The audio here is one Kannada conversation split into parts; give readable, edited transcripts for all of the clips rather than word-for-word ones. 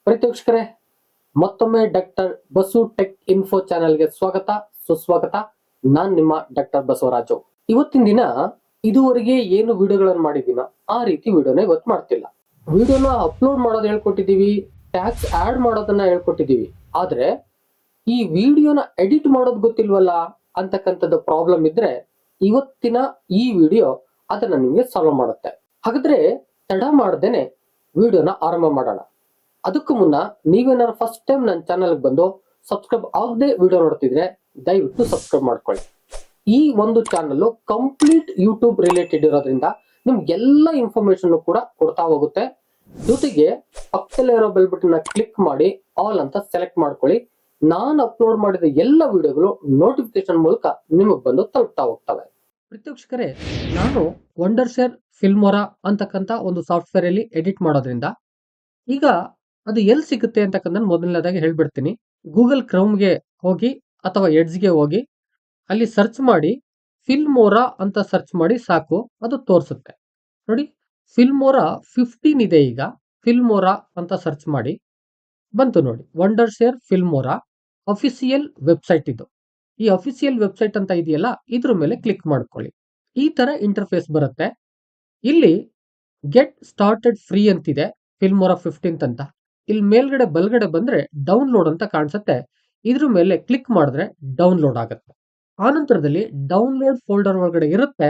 ಪ್ರೀತಿವೀಕ್ಷಕರೇ, ಮತ್ತೊಮ್ಮೆ ಡಾಕ್ಟರ್ ಬಸು ಟೆಕ್ ಇನ್ಫೋ ಚಾನೆಲ್ಗೆ ಸ್ವಾಗತ ಸುಸ್ವಾಗತ. ನಾನ್ ನಿಮ್ಮ ಡಾಕ್ಟರ್ ಬಸವರಾಜು. ಇವತ್ತಿನ ದಿನ ಇದುವರೆಗೆ ಏನು ವಿಡಿಯೋಗಳನ್ನು ಮಾಡಿದ್ದೀನೋ ಆ ರೀತಿ ವಿಡಿಯೋನ ಇವತ್ತು ಮಾಡ್ತಿಲ್ಲ. ವಿಡಿಯೋನ ಅಪ್ಲೋಡ್ ಮಾಡೋದು ಹೇಳ್ಕೊಟ್ಟಿದೀವಿ, ಟ್ಯಾಗ್ಸ್ ಆಡ್ ಮಾಡೋದನ್ನ ಹೇಳ್ಕೊಟ್ಟಿದೀವಿ. ಆದ್ರೆ ಈ ವಿಡಿಯೋನ ಎಡಿಟ್ ಮಾಡೋದು ಗೊತ್ತಿಲ್ವಲ್ಲ ಅಂತಕ್ಕಂಥದ್ದು ಪ್ರಾಬ್ಲಮ್ ಇದ್ರೆ ಇವತ್ತಿನ ಈ ವಿಡಿಯೋ ಅದನ್ನ ನಿಮ್ಗೆ ಸಾಲ್ವ್ ಮಾಡುತ್ತೆ. ಹಾಗಾದ್ರೆ ತಡ ಮಾಡದೇನೆ ವಿಡಿಯೋನ ಆರಂಭ ಮಾಡೋಣ. ಅದಕ್ಕೂ ಮುನ್ನ ನೀವೇನಾದ್ರು ಫಸ್ಟ್ ಟೈಮ್ ನನ್ನ ಚಾನಲ್ಗೆ ಬಂದು ಸಬ್ಸ್ಕ್ರೈಬ್ ಆಗದೆ ವಿಡಿಯೋ ನೋಡ್ತಿದ್ರೆ ದಯವಿಟ್ಟು ಸಬ್ಸ್ಕ್ರೈಬ್ ಮಾಡ್ಕೊಳ್ಳಿ. ಈ ಒಂದು ಚಾನಲ್ ಕಂಪ್ಲೀಟ್ ಯೂಟ್ಯೂಬ್ ರಿಲೇಟೆಡ್ ಇರೋದ್ರಿಂದ ನಿಮ್ಗೆಲ್ಲ ಇನ್ಫಾರ್ಮೇಶನ್ ಕೂಡ ಕೊಡ್ತಾ ಹೋಗುತ್ತೆ. ಜೊತೆಗೆ ಪಕ್ಕದಲ್ಲಿರೋ ಬೆಲ್ ಬಟನ್ ಕ್ಲಿಕ್ ಮಾಡಿ ಆಲ್ ಅಂತ ಸೆಲೆಕ್ಟ್ ಮಾಡ್ಕೊಳ್ಳಿ. ನಾನು ಅಪ್ಲೋಡ್ ಮಾಡಿದ ಎಲ್ಲ ವಿಡಿಯೋಗಳು ನೋಟಿಫಿಕೇಶನ್ ಮೂಲಕ ನಿಮಗೆ ಬಂದು ತಲುಪ್ತಾ ಹೋಗ್ತವೆ. ಪ್ರೀತಿವೀಕ್ಷಕರೇ, ನಾನು ವಂಡರ್ಶೇರ್ ಫಿಲ್ಮೋರಾ ಅಂತಕ್ಕಂಥ ಒಂದು ಸಾಫ್ಟ್ವೇರ್ ಅಲ್ಲಿ ಎಡಿಟ್ ಮಾಡೋದ್ರಿಂದ ಈಗ ಅದು ಎಲ್ಲಿ ಸಿಗುತ್ತೆ ಅಂತಕ್ಕಂಥ ಮೊದಲನೇದಾಗಿ ಹೇಳ್ಬಿಡ್ತೀನಿ. ಗೂಗಲ್ ಕ್ರೌಮ್ಗೆ ಹೋಗಿ ಅಥವಾ ಎಡ್ಜ್ಗೆ ಹೋಗಿ ಅಲ್ಲಿ ಸರ್ಚ್ ಮಾಡಿ ಫಿಲ್ಮೋರಾ ಅಂತ ಸರ್ಚ್ ಮಾಡಿ ಸಾಕು, ಅದು ತೋರಿಸುತ್ತೆ. ನೋಡಿ, ಫಿಲ್ಮೋರಾ 15 ಇದೆ. ಈಗ ಫಿಲ್ಮೋರಾ ಅಂತ ಸರ್ಚ್ ಮಾಡಿ ಬಂತು ನೋಡಿ. ವಂಡರ್ಶೇರ್ ಫಿಲ್ಮೋರಾ ಅಫಿಸಿಯಲ್ ವೆಬ್ಸೈಟ್ ಇದು. ಈ ಅಫಿಸಿಯಲ್ ವೆಬ್ಸೈಟ್ ಅಂತ ಇದೆಯಲ್ಲ, ಇದ್ರ ಮೇಲೆ ಕ್ಲಿಕ್ ಮಾಡ್ಕೊಳ್ಳಿ. ಈ ತರ ಇಂಟರ್ಫೇಸ್ ಬರುತ್ತೆ. ಇಲ್ಲಿ ಗೆಟ್ ಸ್ಟಾರ್ಟೆಡ್ ಫ್ರೀ ಅಂತಿದೆ, ಫಿಲ್ಮೋರಾ 15 ಅಂತ. ಇಲ್ಲಿ ಮೇಲ್ಗಡೆ ಬಲ್ಗಡೆ ಬಂದ್ರೆ ಡೌನ್ಲೋಡ್ ಅಂತ ಕಾಣಿಸುತ್ತೆ. ಇದ್ರ ಮೇಲೆ ಕ್ಲಿಕ್ ಮಾಡಿದ್ರೆ ಡೌನ್ಲೋಡ್ ಆಗುತ್ತೆ. ಆನಂತರದಲ್ಲಿ ಡೌನ್ಲೋಡ್ ಫೋಲ್ಡರ್ ಒಳಗಡೆ ಇರುತ್ತೆ,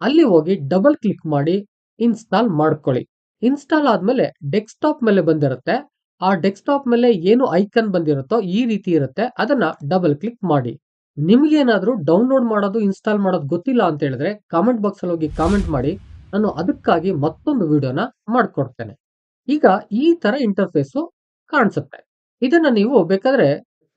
ಅಲ್ಲಿ ಹೋಗಿ ಡಬಲ್ ಕ್ಲಿಕ್ ಮಾಡಿ ಇನ್ಸ್ಟಾಲ್ ಮಾಡ್ಕೊಳ್ಳಿ. ಇನ್ಸ್ಟಾಲ್ ಆದ್ಮೇಲೆ ಡೆಸ್ಕ್ಟಾಪ್ ಮೇಲೆ ಬಂದಿರುತ್ತೆ. ಆ ಡೆಸ್ಕ್ಟಾಪ್ ಮೇಲೆ ಏನು ಐಕನ್ ಬಂದಿರುತ್ತೋ ಈ ರೀತಿ ಇರುತ್ತೆ, ಅದನ್ನ ಡಬಲ್ ಕ್ಲಿಕ್ ಮಾಡಿ. ನಿಮ್ಗೇನಾದ್ರೂ ಡೌನ್ಲೋಡ್ ಮಾಡೋದು ಇನ್ಸ್ಟಾಲ್ ಮಾಡೋದು ಗೊತ್ತಿಲ್ಲ ಅಂತ ಹೇಳಿದ್ರೆ ಕಾಮೆಂಟ್ ಬಾಕ್ಸ್ ಅಲ್ಲಿ ಹೋಗಿ ಕಾಮೆಂಟ್ ಮಾಡಿ, ನಾನು ಅದಕ್ಕಾಗಿ ಮತ್ತೊಂದು ವಿಡಿಯೋನ ಮಾಡ್ಕೊಡ್ತೇನೆ. ಈಗ ಈ ತರ ಇಂಟರ್ಫೇಸು ಕಾಣಿಸುತ್ತೆ. ಇದನ್ನ ನೀವು ಬೇಕಾದ್ರೆ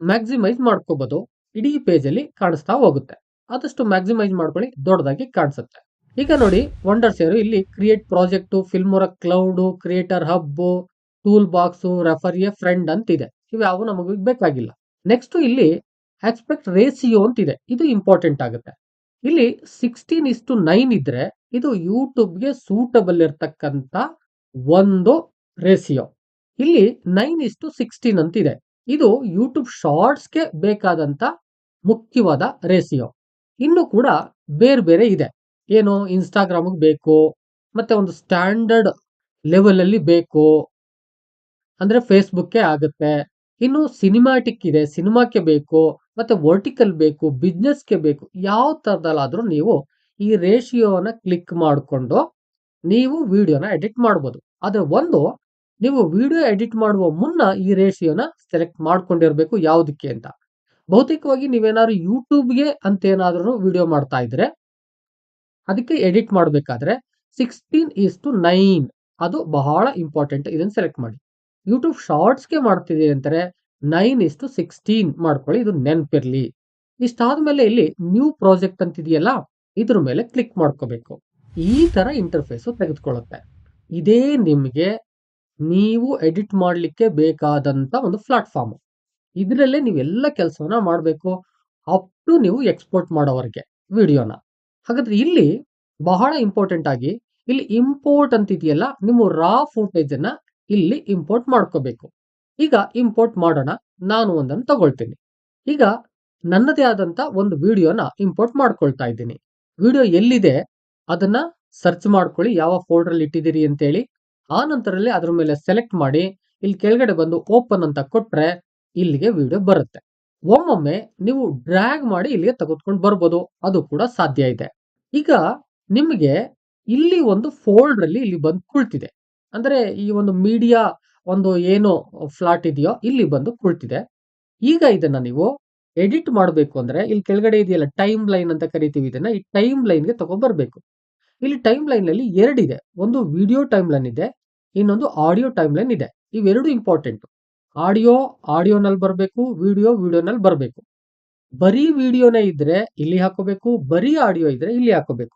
ಮ್ಯಾಕ್ಸಿಮೈಸ್ ಮಾಡ್ಕೋಬಹುದು. ಇಡೀ ಪೇಜ್ ಅಲ್ಲಿ ಕಾಣಿಸ್ತಾ ಹೋಗುತ್ತೆ. ಆದಷ್ಟು ಮ್ಯಾಕ್ಸಿಮೈಸ್ ಮಾಡ್ಕೊಳ್ಳಿ, ದೊಡ್ಡದಾಗಿ ಕಾಣಿಸುತ್ತೆ. ಈಗ ನೋಡಿ, ವಂಡರ್ಶೇರ್ ಇಲ್ಲಿ create project, Filmora cloud, creator hub, toolbox, refer a friend ಅಂತಿದೆ. ಇವ್ಯಾವು ನಮಗೆ ಬೇಕಾಗಿಲ್ಲ. ನೆಕ್ಸ್ಟ್ ಇಲ್ಲಿ ಎಕ್ಸ್ಪೆಕ್ಟ್ ರೇಸಿಯೋ ಅಂತಿದೆ. ಇದು ಇಂಪಾರ್ಟೆಂಟ್ ಆಗುತ್ತೆ. ಇಲ್ಲಿ 16:9 ಇದ್ರೆ ಇದು ಯೂಟ್ಯೂಬ್ಗೆ ಸೂಟಬಲ್ ಇರ್ತಕ್ಕಂಥ ಒಂದು ರೇಸಿಯೋ. ಇಲ್ಲಿ 9:16 ಅಂತಿದೆ. ಇದು ಯೂಟ್ಯೂಬ್ ಶಾರ್ಟ್ಸ್ಗೆ ಬೇಕಾದಂತ ಮುಖ್ಯವಾದ ರೇಸಿಯೋ. ಇನ್ನು ಕೂಡ ಬೇರೆ ಬೇರೆ ಇದೆ. ಏನು, ಇನ್ಸ್ಟಾಗ್ರಾಮ್ಗೆ ಬೇಕು, ಮತ್ತೆ ಒಂದು ಸ್ಟ್ಯಾಂಡರ್ಡ್ ಲೆವೆಲ್ ಅಲ್ಲಿ ಬೇಕು ಅಂದ್ರೆ ಫೇಸ್ಬುಕ್ಗೆ ಆಗುತ್ತೆ. ಇನ್ನು ಸಿನಿಮ್ಯಾಟಿಕ್ ಇದೆ, ಸಿನಿಮಾಕ್ಕೆ ಬೇಕು, ಮತ್ತೆ ವರ್ಟಿಕಲ್ ಬೇಕು, ಬಿಸ್ನೆಸ್ಗೆ ಬೇಕು. ಯಾವ ತರದಲ್ಲಾದ್ರೂ ನೀವು ಈ ರೇಷಿಯೋನ ಕ್ಲಿಕ್ ಮಾಡಿಕೊಂಡು ನೀವು ವಿಡಿಯೋನ ಎಡಿಟ್ ಮಾಡಬಹುದು. ಆದ್ರೆ ಒಂದು, ನೀವು ವಿಡಿಯೋ ಎಡಿಟ್ ಮಾಡುವ ಮುನ್ನ ಈ ರೇಷಿಯೋನ ಸೆಲೆಕ್ಟ್ ಮಾಡ್ಕೊಂಡಿರ್ಬೇಕು ಯಾವುದಕ್ಕೆ ಅಂತ. ಬಹುತೇಕವಾಗಿ ನೀವೇನಾದ್ರು ಯೂಟ್ಯೂಬ್ಗೆ ಅಂತ ಏನಾದ್ರೂ ವಿಡಿಯೋ ಮಾಡ್ತಾ ಇದ್ರೆ ಅದಕ್ಕೆ ಎಡಿಟ್ ಮಾಡಬೇಕಾದ್ರೆ 16:9 ಅದು ಬಹಳ ಇಂಪಾರ್ಟೆಂಟ್. ಇದನ್ನ ಸೆಲೆಕ್ಟ್ ಮಾಡಿ. ಯೂಟ್ಯೂಬ್ ಶಾರ್ಟ್ಸ್ಗೆ ಮಾಡ್ತಿದ್ದೀರಿ ಅಂತಾರೆ 9:16 ಮಾಡ್ಕೊಳ್ಳಿ, ಇದು ನೆನಪಿರ್ಲಿ. ಇಷ್ಟಾದ್ಮೇಲೆ ಇಲ್ಲಿ ನ್ಯೂ ಪ್ರಾಜೆಕ್ಟ್ ಅಂತಿದೆಯಲ್ಲ, ಇದ್ರ ಮೇಲೆ ಕ್ಲಿಕ್ ಮಾಡ್ಕೋಬೇಕು. ಈ ತರ ಇಂಟರ್ಫೇಸ್ ತೆಗೆದುಕೊಳ್ಳುತ್ತೆ. ಇದೇ ನಿಮ್ಗೆ ನೀವು ಎಡಿಟ್ ಮಾಡ್ಲಿಕ್ಕೆ ಬೇಕಾದಂತ ಒಂದು ಪ್ಲಾಟ್ಫಾರ್ಮ್. ಇದರಲ್ಲೇ ನೀವೆಲ್ಲ ಕೆಲಸವನ್ನ ಮಾಡಬೇಕು, ಅಪ್ ಟು ನೀವು ಎಕ್ಸ್ಪೋರ್ಟ್ ಮಾಡೋವರೆಗೆ ವಿಡಿಯೋನ. ಹಾಗಾದ್ರೆ ಇಲ್ಲಿ ಬಹಳ ಇಂಪಾರ್ಟೆಂಟ್ ಆಗಿ ಇಲ್ಲಿ ಇಂಪೋರ್ಟ್ ಅಂತಿದೆಯಲ್ಲ, ನಿಮ್ಮ ರಾ ಫುಟೇಜ್ ಅನ್ನ ಇಲ್ಲಿ ಇಂಪೋರ್ಟ್ ಮಾಡ್ಕೋಬೇಕು. ಈಗ ಇಂಪೋರ್ಟ್ ಮಾಡೋಣ. ನಾನು ಒಂದನ್ನು ತಗೊಳ್ತೀನಿ. ಈಗ ನನ್ನದೇ ಆದಂತ ಒಂದು ವಿಡಿಯೋನ ಇಂಪೋರ್ಟ್ ಮಾಡ್ಕೊಳ್ತಾ ಇದ್ದೀನಿ. ವಿಡಿಯೋ ಎಲ್ಲಿದೆ ಅದನ್ನ ಸರ್ಚ್ ಮಾಡ್ಕೊಳ್ಳಿ, ಯಾವ ಫೋಲ್ಡರ್ ಅಲ್ಲಿ ಇಟ್ಟಿದ್ದೀರಿ ಅಂತೇಳಿ. ಆ ನಂತರದಲ್ಲಿ ಅದ್ರ ಮೇಲೆ ಸೆಲೆಕ್ಟ್ ಮಾಡಿ ಇಲ್ಲಿ ಕೆಳಗಡೆ ಬಂದು ಓಪನ್ ಅಂತ ಕೊಟ್ರೆ ಇಲ್ಲಿಗೆ ವಿಡಿಯೋ ಬರುತ್ತೆ. ಒಮ್ಮೊಮ್ಮೆ ನೀವು ಡ್ರ್ಯಾಗ್ ಮಾಡಿ ಇಲ್ಲಿಗೆ ತೆಗೆದುಕೊಂಡು ಬರ್ಬೋದು, ಅದು ಕೂಡ ಸಾಧ್ಯ ಇದೆ. ಈಗ ನಿಮಗೆ ಇಲ್ಲಿ ಒಂದು ಫೋಲ್ಡರ್ ಅಲ್ಲಿ ಇಲ್ಲಿ ಬಂದು ಕುಳಿತಿದೆ. ಅಂದ್ರೆ ಈ ಒಂದು ಮೀಡಿಯಾ ಒಂದು ಏನು ಫ್ಲಾಟ್ ಇದೆಯೋ ಇಲ್ಲಿ ಬಂದು ಕುಳಿತಿದೆ. ಈಗ ಇದನ್ನ ನೀವು ಎಡಿಟ್ ಮಾಡಬೇಕು ಅಂದ್ರೆ ಇಲ್ಲಿ ಕೆಳಗಡೆ ಇದೆಯಲ್ಲ ಟೈಮ್ ಲೈನ್ ಅಂತ ಕರಿತೀವಿ, ಇದನ್ನ ಈ ಟೈಮ್ ಲೈನ್ಗೆ ತಗೊಂಡ್ಬರ್ಬೇಕು. ಇಲ್ಲಿ ಟೈಮ್ ಲೈನ್ ಅಲ್ಲಿ ಎರಡಿದೆ. ಒಂದು ವಿಡಿಯೋ ಟೈಮ್ ಲೈನ್ ಇದೆ, ಇನ್ನೊಂದು ಆಡಿಯೋ ಟೈಮ್ ಲೈನ್ ಇದೆ. ಇವೆರಡು ಇಂಪಾರ್ಟೆಂಟ್. ಆಡಿಯೋನಲ್ಲಿ ಬರಬೇಕು, ವಿಡಿಯೋನಲ್ಲಿ ಬರಬೇಕು. ಬರೀ ವಿಡಿಯೋನೇ ಇದ್ರೆ ಇಲ್ಲಿ ಹಾಕೋಬೇಕು, ಬರೀ ಆಡಿಯೋ ಇದ್ರೆ ಇಲ್ಲಿ ಹಾಕೋಬೇಕು.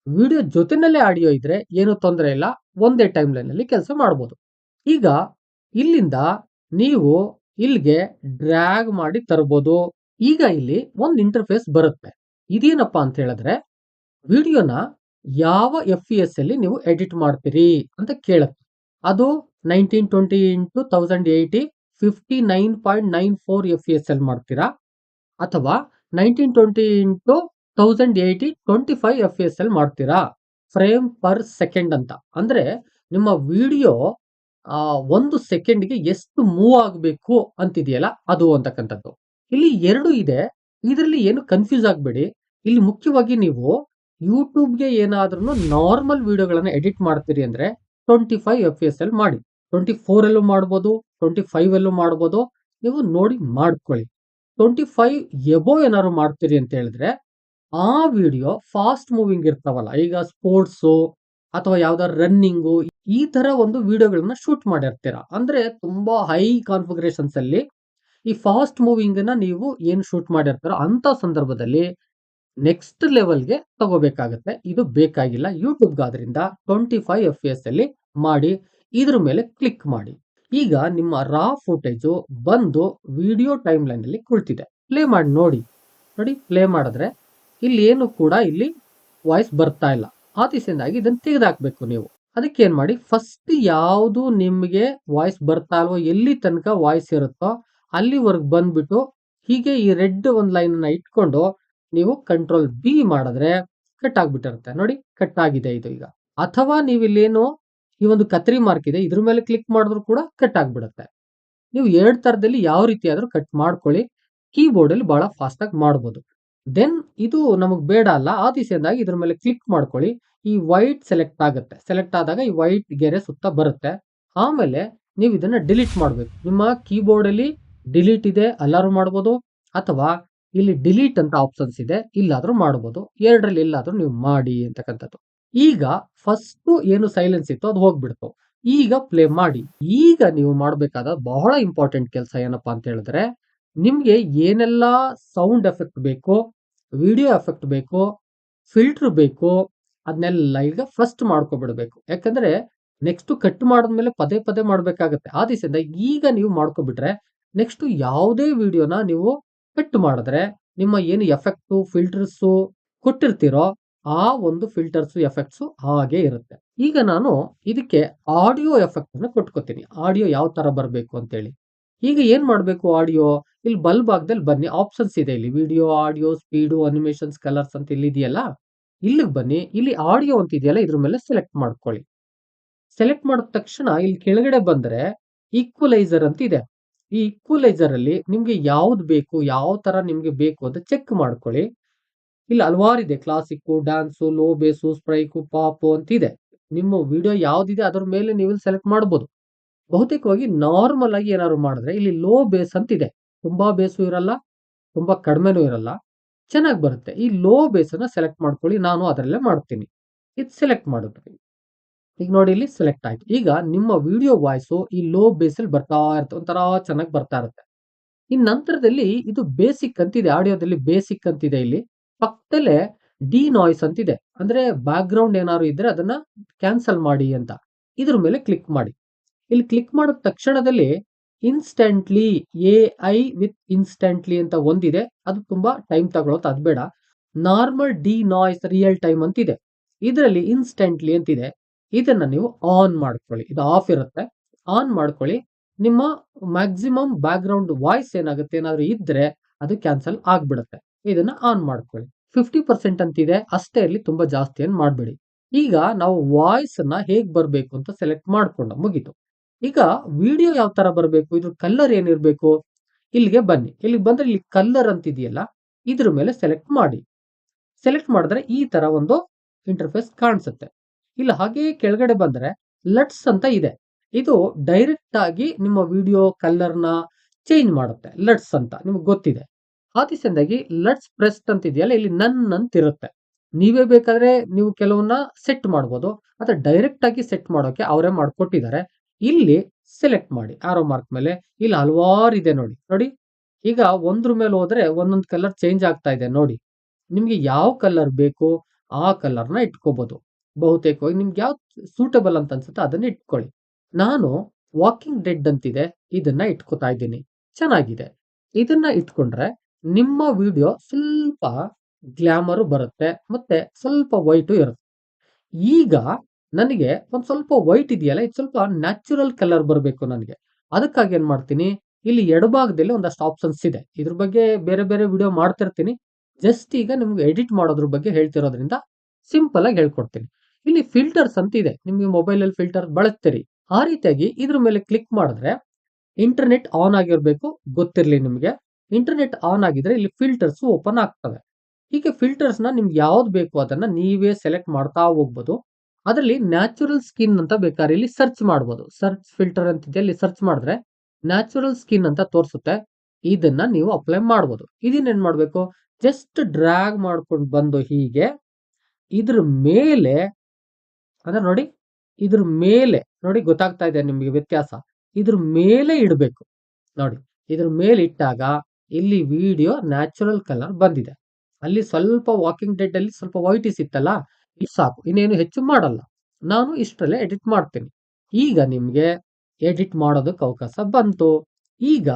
ವಿಡಿಯೋ ಜೊತೆನಲ್ಲೇ ಆಡಿಯೋ ಇದ್ರೆ ಏನು ತೊಂದರೆ ಇಲ್ಲ, ಒಂದೇ ಟೈಮ್ ಲೈನ್ ಅಲ್ಲಿ ಕೆಲಸ ಮಾಡಬಹುದು. ಈಗ ಇಲ್ಲಿಂದ ನೀವು ಇಲ್ಲಿಗೆ ಡ್ರ್ಯಾಗ್ ಮಾಡಿ ತರಬಹುದು. ಈಗ ಇಲ್ಲಿ ಒಂದು ಇಂಟರ್ಫೇಸ್ ಬರುತ್ತೆ. ಇದೇನಪ್ಪಾ ಅಂತ ಹೇಳಿದ್ರೆ ವಿಡಿಯೋನ ಯಾವ FPS ಅಲ್ಲಿ ನೀವು ಎಡಿಟ್ ಮಾಡ್ತೀರಿ ಅಂತ ಕೇಳುತ್ತೆ. ಅದು 1920 ಇಂಟು 1080 59.94 FPS ಮಾಡ್ತೀರಾ, ಅಥವಾ 1920 ಇಂಟು 1080 25 FPS ಮಾಡ್ತೀರಾ ಫ್ರೇಮ್ ಪರ್ ಸೆಕೆಂಡ್ ಅಂತ. ಅಂದ್ರೆ ನಿಮ್ಮ ವಿಡಿಯೋ 1 ಸೆಕೆಂಡ್ಗೆ ಎಷ್ಟು ಮೂವ್ ಆಗಬೇಕು ಅಂತಿದೆಯಲ್ಲ ಅದು ಅಂತಕ್ಕಂಥದ್ದು. ಇಲ್ಲಿ 2 ಇದೆ, ಇದರಲ್ಲಿ ಏನು ಕನ್ಫ್ಯೂಸ್ ಆಗಬೇಡಿ. ಇಲ್ಲಿ ಮುಖ್ಯವಾಗಿ ನೀವು ಯೂಟ್ಯೂಬ್ಗೆ ಏನಾದ್ರೂ ನಾರ್ಮಲ್ ವಿಡಿಯೋಗಳನ್ನ ಎಡಿಟ್ ಮಾಡ್ತೀರಿ ಅಂದ್ರೆ 25 FPS ಅಲ್ಲಿ ಮಾಡಿ. 24 ಅಲ್ಲೂ ಮಾಡ್ಬೋದು, 25 ಅಲ್ಲೂ ಮಾಡ್ಬೋದು, ನೀವು ನೋಡಿ ಮಾಡ್ಕೊಳ್ಳಿ. 25 ಎಬೋ ಏನಾದ್ರು ಮಾಡ್ತೀರಿ ಅಂತ ಹೇಳಿದ್ರೆ ಆ ವಿಡಿಯೋ ಫಾಸ್ಟ್ ಮೂವಿಂಗ್ ಇರ್ತಾವಲ್ಲ, ಈಗ ಸ್ಪೋರ್ಟ್ಸು ಅಥವಾ ಯಾವ್ದಾದ್ರು ರನ್ನಿಂಗು, ಈ ತರ ಒಂದು ವಿಡಿಯೋಗಳನ್ನ ಶೂಟ್ ಮಾಡಿರ್ತೀರಾ. ಅಂದ್ರೆ ತುಂಬಾ ಹೈ ಕಾನ್ಫಿಗರೇಷನ್ಸ್ ಅಲ್ಲಿ ಈ ಫಾಸ್ಟ್ ಮೂವಿಂಗ್ ನ ನೀವು ಏನ್ ಶೂಟ್ ಮಾಡಿರ್ತಾರೋ ಅಂತ ಸಂದರ್ಭದಲ್ಲಿ ನೆಕ್ಸ್ಟ್ ಲೆವೆಲ್ಗೆ ತಗೋಬೇಕಾಗತ್ತೆ. ಇದು ಬೇಕಾಗಿಲ್ಲ ಯೂಟ್ಯೂಬ್ಗಾದ್ರಿಂದ 25 FPS ಅಲ್ಲಿ ಮಾಡಿ, ಇದ್ರ ಮೇಲೆ ಕ್ಲಿಕ್ ಮಾಡಿ. ಈಗ ನಿಮ್ಮ ರಾ ಫುಟೇಜು ಬಂದು ವಿಡಿಯೋ ಟೈಮ್ ಲೈನ್ ಅಲ್ಲಿ ಕುಳಿತಿದೆ. ಪ್ಲೇ ಮಾಡಿ ನೋಡಿ. ಪ್ಲೇ ಮಾಡಿದ್ರೆ ಇಲ್ಲಿ ಏನು ಕೂಡ ಇಲ್ಲಿ ವಾಯ್ಸ್ ಬರ್ತಾ ಇಲ್ಲ. ಆತಿಸಿಂದಾಗಿ ಇದನ್ನ ತೆಗೆದಾಕ್ಬೇಕು ನೀವು. ಅದಕ್ಕೆ ಏನ್ ಮಾಡಿ, ಫಸ್ಟ್ ಯಾವುದು ನಿಮ್ಗೆ ವಾಯ್ಸ್ ಬರ್ತಾ ಇಲ್ವೋ, ಎಲ್ಲಿ ತನಕ ವಾಯ್ಸ್ ಇರುತ್ತೋ ಅಲ್ಲಿವರೆಗೆ ಬಂದ್ಬಿಟ್ಟು ಹೀಗೆ ಈ ರೆಡ್ ಒಂದು ಲೈನ್ ಅನ್ನ ಇಟ್ಕೊಂಡು ನೀವು ಕಂಟ್ರೋಲ್ ಬಿ ಮಾಡಿದ್ರೆ ಕಟ್ ಆಗ್ಬಿಟ್ಟಿರುತ್ತೆ. ನೋಡಿ, ಕಟ್ ಆಗಿದೆ ಇದು ಈಗ. ಅಥವಾ ನೀವಿಲ್ಲೇನು ಈ ಒಂದು ಕತ್ರಿ ಮಾರ್ಕ್ ಇದೆ, ಇದ್ರ ಮೇಲೆ ಕ್ಲಿಕ್ ಮಾಡಿದ್ರು ಕೂಡ ಕಟ್ ಆಗ್ಬಿಡುತ್ತೆ. ನೀವು 2 ತರದಲ್ಲಿ ಯಾವ ರೀತಿ ಆದ್ರೂ ಕಟ್ ಮಾಡ್ಕೊಳ್ಳಿ. ಕೀಬೋರ್ಡ್ ಅಲ್ಲಿ ಬಹಳ ಫಾಸ್ಟ್ ಆಗಿ ಮಾಡ್ಬೋದು. ದೆನ್ ಇದು ನಮಗ್ ಬೇಡ ಅಲ್ಲ, ಆ ದಿಸೆಯಿಂದಾಗಿ ಇದ್ರ ಮೇಲೆ ಕ್ಲಿಕ್ ಮಾಡ್ಕೊಳ್ಳಿ. ಈ ವೈಟ್ ಸೆಲೆಕ್ಟ್ ಆಗುತ್ತೆ. ಸೆಲೆಕ್ಟ್ ಆದಾಗ ಈ ವೈಟ್ ಗೆರೆ ಸುತ್ತ ಬರುತ್ತೆ. ಆಮೇಲೆ ನೀವು ಇದನ್ನ ಡಿಲೀಟ್ ಮಾಡ್ಬೇಕು. ನಿಮ್ಮ ಕೀಬೋರ್ಡ್ ಅಲ್ಲಿ ಡಿಲೀಟ್ ಇದೆ, ಅಲ್ಲಾದ್ರೂ ಮಾಡ್ಬೋದು, ಅಥವಾ ಇಲ್ಲಿ ಡಿಲೀಟ್ ಅಂತ ಆಪ್ಷನ್ಸ್ ಇದೆ, ಇಲ್ಲಾದ್ರೂ ಮಾಡ್ಬೋದು. 2ರಲ್ಲಿ ಎಲ್ಲಾದ್ರೂ ನೀವು ಮಾಡಿ ಅಂತಕ್ಕಂಥದ್ದು. ಈಗ ಫಸ್ಟ್ ಏನು ಸೈಲೆನ್ಸ್ ಇತ್ತು ಅದು ಹೋಗ್ಬಿಡ್ತು. ಈಗ ಪ್ಲೇ ಮಾಡಿ. ಈಗ ನೀವು ಮಾಡಬೇಕಾದ ಬಹಳ ಇಂಪಾರ್ಟೆಂಟ್ ಕೆಲಸ ಏನಪ್ಪಾ ಅಂತ ಹೇಳಿದ್ರೆ, ನಿಮ್ಗೆ ಏನೆಲ್ಲ ಸೌಂಡ್ ಎಫೆಕ್ಟ್ ಬೇಕು, ವಿಡಿಯೋ ಎಫೆಕ್ಟ್ ಬೇಕು, ಫಿಲ್ಟರ್ ಬೇಕು, ಅದನ್ನೆಲ್ಲ ಈಗ ಫಸ್ಟ್ ಮಾಡ್ಕೊಬಿಡ್ಬೇಕು. ಯಾಕಂದ್ರೆ ನೆಕ್ಸ್ಟ್ ಕಟ್ ಮಾಡಿದ್ಮೇಲೆ ಪದೇ ಪದೇ ಮಾಡ್ಬೇಕಾಗತ್ತೆ. ಆ ದಿಸೆಯಿಂದ ಈಗ ನೀವು ಮಾಡ್ಕೊಬಿಟ್ರೆ ನೆಕ್ಸ್ಟ್ ಯಾವುದೇ ವಿಡಿಯೋನ ನೀವು ಕಟ್ ಮಾಡಿದ್ರೆ ನಿಮ್ಮ ಏನು ಎಫೆಕ್ಟು ಫಿಲ್ಟರ್ಸು ಕೊಟ್ಟಿರ್ತೀರೋ ಆ ಒಂದು ಫಿಲ್ಟರ್ಸ್ ಎಫೆಕ್ಟ್ಸ್ ಹಾಗೆ ಇರುತ್ತೆ. ಈಗ ನಾನು ಇದಕ್ಕೆ ಆಡಿಯೋ ಎಫೆಕ್ಟ್ ಅನ್ನು ಕೊಟ್ಕೋತೀನಿ. ಆಡಿಯೋ ಯಾವ ತರ ಬರಬೇಕು ಅಂತೇಳಿ. ಈಗ ಏನ್ ಮಾಡ್ಬೇಕು, ಆಡಿಯೋ ಇಲ್ಲಿ ಬಲ್ ಭಾಗದಲ್ಲಿ ಬನ್ನಿ, ಆಪ್ಷನ್ಸ್ ಇದೆ ಇಲ್ಲಿ video, audio, speed, animations, colours ಅಂತ ಇಲ್ಲಿ ಇದೆಯಲ್ಲ, ಇಲ್ಲಿಗೆ ಬನ್ನಿ. ಇಲ್ಲಿ ಆಡಿಯೋ ಅಂತ ಇದೆಯಲ್ಲ, ಇದ್ರ ಮೇಲೆ ಸೆಲೆಕ್ಟ್ ಮಾಡ್ಕೊಳ್ಳಿ. ಸೆಲೆಕ್ಟ್ ಮಾಡಿದ ತಕ್ಷಣ ಇಲ್ಲಿ ಕೆಳಗಡೆ ಬಂದ್ರೆ ಈಕ್ವಲೈಸರ್ ಅಂತ ಇದೆ. ಈ ಈಕ್ವಲೈಸರ್ ಅಲ್ಲಿ ನಿಮ್ಗೆ ಯಾವ್ದು ಬೇಕು, ಯಾವ ತರ ನಿಮ್ಗೆ ಬೇಕು ಅಂತ ಚೆಕ್ ಮಾಡ್ಕೊಳ್ಳಿ. ಇಲ್ಲಿ ಹಲವಾರು ಇದೆ, ಕ್ಲಾಸಿಕ್ಕು, ಡ್ಯಾನ್ಸು, ಲೋ ಬೇಸು, ಸ್ಪ್ರೈಕು, ಪಾಪು ಅಂತ ಇದೆ. ನಿಮ್ಮ ವಿಡಿಯೋ ಯಾವ್ದಿದೆ ಅದ್ರ ಮೇಲೆ ನೀವು ಸೆಲೆಕ್ಟ್ ಮಾಡಬಹುದು. ಬಹುತೇಕವಾಗಿ ನಾರ್ಮಲ್ ಆಗಿ ಏನಾದ್ರು ಮಾಡಿದ್ರೆ ಇಲ್ಲಿ ಲೋ ಬೇಸ್ ಅಂತ ಇದೆ. ತುಂಬಾ ಬೇಸು ಇರಲ್ಲ, ತುಂಬಾ ಕಡಿಮೆನೂ ಇರಲ್ಲ, ಚೆನ್ನಾಗಿ ಬರುತ್ತೆ. ಈ ಲೋ ಬೇಸ್ ಅನ್ನ ಸೆಲೆಕ್ಟ್ ಮಾಡ್ಕೊಳ್ಳಿ. ನಾನು ಅದರಲ್ಲೇ ಮಾಡ್ತೀನಿ. ಇದು ಸೆಲೆಕ್ಟ್ ಮಾಡಿದ್ರಿ. ಈಗ ನೋಡಿ, ಇಲ್ಲಿ ಸೆಲೆಕ್ಟ್ ಆಯ್ತು. ಈಗ ನಿಮ್ಮ ವಿಡಿಯೋ ವಾಯ್ಸು ಈ ಲೋ ಬೇಸ್ ಅಲ್ಲಿ ಬರ್ತಾ ಇರುತ್ತೆ, ಒಂಥರ ಚೆನ್ನಾಗಿ ಬರ್ತಾ ಇರುತ್ತೆ. ಇನ್ ನಂತರದಲ್ಲಿ ಇದು ಬೇಸಿಕ್ ಅಂತಿದೆ, ಆಡಿಯೋದಲ್ಲಿ ಬೇಸಿಕ್ ಅಂತಿದೆ. ಇಲ್ಲಿ ಪಕ್ಕದಲ್ಲೇ ಡಿ ನಾಯ್ಸ್ ಅಂತಿದೆ, ಅಂದ್ರೆ ಬ್ಯಾಕ್ ಗ್ರೌಂಡ್ ಏನಾದ್ರು ಇದ್ರೆ ಅದನ್ನ ಕ್ಯಾನ್ಸಲ್ ಮಾಡಿ ಅಂತ. ಇದ್ರ ಮೇಲೆ ಕ್ಲಿಕ್ ಮಾಡಿ. ಇಲ್ಲಿ ಕ್ಲಿಕ್ ಮಾಡಿದ ತಕ್ಷಣದಲ್ಲಿ ಇನ್ಸ್ಟೆಂಟ್ಲಿ, AI ವಿತ್ ಇನ್ಸ್ಟೆಂಟ್ಲಿ ಅಂತ ಒಂದಿದೆ, ಅದು ತುಂಬಾ ಟೈಮ್ ತಗೊಳುತ್ತೆ, ಅದು ಬೇಡ. Normal D noise real time ಅಂತಿದೆ, ಇದರಲ್ಲಿ ಇನ್ಸ್ಟೆಂಟ್ಲಿ ಅಂತಿದೆ. ಇದನ್ನ ನೀವು ಆನ್ ಮಾಡ್ಕೊಳ್ಳಿ. ಇದು ಆಫ್ ಇರುತ್ತೆ, ಆನ್ ಮಾಡ್ಕೊಳ್ಳಿ. ನಿಮ್ಮ ಮ್ಯಾಕ್ಸಿಮಮ್ ಬ್ಯಾಕ್ ಗ್ರೌಂಡ್ ವಾಯ್ಸ್ ಏನಾಗುತ್ತೆ, ಏನಾದ್ರು ಇದ್ರೆ ಅದು ಕ್ಯಾನ್ಸಲ್ ಆಗ್ಬಿಡುತ್ತೆ. ಇದನ್ನ ಆನ್ ಮಾಡ್ಕೊಳ್ಳಿ. 50% ಅಂತಿದೆ, ಅಷ್ಟೇ ಇರಲಿ, ತುಂಬಾ ಜಾಸ್ತಿ ಏನ್ ಮಾಡ್ಬೇಡಿ. ಈಗ ನಾವು ವಾಯ್ಸ್ ಅನ್ನ ಹೇಗ್ ಬರ್ಬೇಕು ಅಂತ ಸೆಲೆಕ್ಟ್ ಮಾಡ್ಕೊಂಡು ಮುಗೀತು. ಈಗ ವಿಡಿಯೋ ಯಾವ ತರ ಬರಬೇಕು, ಇದ್ರ ಕಲರ್ ಏನಿರ್ಬೇಕು, ಇಲ್ಲಿಗೆ ಬನ್ನಿ. ಇಲ್ಲಿಗೆ ಬಂದ್ರೆ ಇಲ್ಲಿ ಕಲರ್ ಅಂತಿದೆಯಲ್ಲ, ಇದ್ರ ಮೇಲೆ ಸೆಲೆಕ್ಟ್ ಮಾಡಿ. ಸೆಲೆಕ್ಟ್ ಮಾಡಿದ್ರೆ ಈ ತರ ಒಂದು ಇಂಟರ್ಫೇಸ್ ಕಾಣಿಸುತ್ತೆ. ಇಲ್ಲ ಹಾಗೆ ಕೆಳಗಡೆ ಬಂದ್ರೆ ಲಟ್ಸ್ ಅಂತ ಇದೆ, ಇದು ಡೈರೆಕ್ಟ್ ಆಗಿ ನಿಮ್ಮ ವಿಡಿಯೋ ಕಲರ್ನ ಚೇಂಜ್ ಮಾಡುತ್ತೆ. ಲಟ್ಸ್ ಅಂತ ನಿಮ್ಗೆ ಗೊತ್ತಿದೆ. ಆತಿಸಂದಾಗಿ ಲಟ್ಸ್ ಪ್ರೆಸ್ಟ್ ಅಂತ ಇದೆಯಲ್ಲ, ಇಲ್ಲಿ ನನ್ ಅಂತ ಇರುತ್ತೆ. ನೀವೇ ಬೇಕಾದ್ರೆ ನೀವು ಕೆಲವನ್ನ ಸೆಟ್ ಮಾಡ್ಬೋದು, ಅಥವಾ ಡೈರೆಕ್ಟ್ ಆಗಿ ಸೆಟ್ ಮಾಡೋಕೆ ಅವರೇ ಮಾಡ್ಕೊಟ್ಟಿದ್ದಾರೆ. ಇಲ್ಲಿ ಸೆಲೆಕ್ಟ್ ಮಾಡಿ ಆರೋ ಮಾರ್ಕ್ ಮೇಲೆ. ಇಲ್ಲಿ ಹಲವಾರು ಇದೆ ನೋಡಿ. ನೋಡಿ, ಈಗ ಒಂದ್ರ ಮೇಲೆ ಹೋದ್ರೆ ಒಂದೊಂದು ಕಲರ್ ಚೇಂಜ್ ಆಗ್ತಾ ಇದೆ ನೋಡಿ. ನಿಮ್ಗೆ ಯಾವ ಕಲರ್ ಬೇಕು ಆ ಕಲರ್ನ ಇಟ್ಕೋಬಹುದು. ಬಹುತೇಕವಾಗಿ ನಿಮ್ಗೆ ಯಾವ್ದು ಸೂಟಬಲ್ ಅಂತ ಅನ್ಸುತ್ತೆ ಅದನ್ನ ಇಟ್ಕೊಳ್ಳಿ. ನಾನು ವಾಕಿಂಗ್ ಡೆಡ್ ಅಂತಿದೆ, ಇದನ್ನ ಇಟ್ಕೋತಾ ಇದ್ದೀನಿ. ಚೆನ್ನಾಗಿದೆ. ಇದನ್ನ ಇಟ್ಕೊಂಡ್ರೆ ನಿಮ್ಮ ವಿಡಿಯೋ ಸ್ವಲ್ಪ ಗ್ಲಾಮರ್ ಬರುತ್ತೆ, ಮತ್ತೆ ಸ್ವಲ್ಪ ವೈಟು ಇರುತ್ತೆ. ಈಗ ನನಗೆ ಒಂದ್ ಸ್ವಲ್ಪ ವೈಟ್ ಇದೆಯಲ್ಲ, ಇದು ಸ್ವಲ್ಪ ನ್ಯಾಚುರಲ್ ಕಲರ್ ಬರಬೇಕು ನನಗೆ. ಅದಕ್ಕಾಗಿ ಏನ್ ಮಾಡ್ತೀನಿ, ಇಲ್ಲಿ ಎಡಭಾಗದಲ್ಲಿ ಒಂದಷ್ಟು ಆಪ್ಷನ್ಸ್ ಇದೆ. ಇದ್ರ ಬಗ್ಗೆ ಬೇರೆ ಬೇರೆ ವಿಡಿಯೋ ಮಾಡ್ತಿರ್ತೀನಿ. ಜಸ್ಟ್ ಈಗ ನಿಮ್ಗೆ ಎಡಿಟ್ ಮಾಡೋದ್ರ ಬಗ್ಗೆ ಹೇಳ್ತಿರೋದ್ರಿಂದ ಸಿಂಪಲ್ ಆಗಿ ಹೇಳ್ಕೊಡ್ತೀನಿ. ಇಲ್ಲಿ ಫಿಲ್ಟರ್ಸ್ ಅಂತ ಇದೆ, ನಿಮ್ಗೆ ಮೊಬೈಲ್ ಅಲ್ಲಿ ಫಿಲ್ಟರ್ ಬಳಸ್ತೀರಿ. ಆ ರೀತಿಯಾಗಿ ಇದ್ರ ಮೇಲೆ ಕ್ಲಿಕ್ ಮಾಡಿದ್ರೆ ಇಂಟರ್ನೆಟ್ ಆನ್ ಆಗಿರ್ಬೇಕು, ಗೊತ್ತಿರ್ಲಿ ನಿಮ್ಗೆ. ಇಂಟರ್ನೆಟ್ ಆನ್ ಆಗಿದ್ರೆ ಇಲ್ಲಿ ಫಿಲ್ಟರ್ಸ್ ಓಪನ್ ಆಗ್ತವೆ. ಹೀಗೆ ಫಿಲ್ಟರ್ಸ್ ನ ನಿಮ್ಗೆ ಯಾವ್ದು ಬೇಕು ಅದನ್ನ ನೀವೇ ಸೆಲೆಕ್ಟ್ ಮಾಡ್ತಾ ಹೋಗ್ಬೋದು. ಅದರಲ್ಲಿ ನ್ಯಾಚುರಲ್ ಸ್ಕಿನ್ ಅಂತ ಬೇಕಾದ್ರೆ ಇಲ್ಲಿ ಸರ್ಚ್ ಮಾಡ್ಬೋದು. ಸರ್ಚ್ ಫಿಲ್ಟರ್ ಅಂತಿದೆ, ಇಲ್ಲಿ ಸರ್ಚ್ ಮಾಡಿದ್ರೆ ನ್ಯಾಚುರಲ್ ಸ್ಕಿನ್ ಅಂತ ತೋರಿಸುತ್ತೆ. ಇದನ್ನ ನೀವು ಅಪ್ಲೈ ಮಾಡ್ಬೋದು. ಇದನ್ನೇನ್ ಮಾಡ್ಬೇಕು, ಜಸ್ಟ್ ಡ್ರ್ಯಾಗ್ ಮಾಡ್ಕೊಂಡು ಬಂದು ಹೀಗೆ ಇದ್ರ ಮೇಲೆ, ಅಂದ್ರೆ ನೋಡಿ ಇದ್ರ ಮೇಲೆ ನೋಡಿ, ಗೊತ್ತಾಗ್ತಾ ಇದೆ ನಿಮ್ಗೆ ವ್ಯತ್ಯಾಸ. ಇದ್ರ ಮೇಲೆ ಇಡಬೇಕು ನೋಡಿ. ಇದ್ರ ಮೇಲೆ ಇಟ್ಟಾಗ ಇಲ್ಲಿ ವಿಡಿಯೋ ನ್ಯಾಚುರಲ್ ಕಲರ್ ಬಂದಿದೆ. ಅಲ್ಲಿ ಸ್ವಲ್ಪ ವಾಕಿಂಗ್ ಡೆಡ್ ಅಲ್ಲಿ ಸ್ವಲ್ಪ ವೈಟ್ ಇತ್ತಲ್ಲ, ಇದು ಸಾಕು, ಇನ್ನೇನು ಹೆಚ್ಚು ಮಾಡಲ್ಲ. ನಾನು ಇಷ್ಟರಲ್ಲೇ ಎಡಿಟ್ ಮಾಡ್ತೀನಿ. ಈಗ ನಿಮ್ಗೆ ಎಡಿಟ್ ಮಾಡೋದಕ್ಕೆ ಅವಕಾಶ ಬಂತು. ಈಗ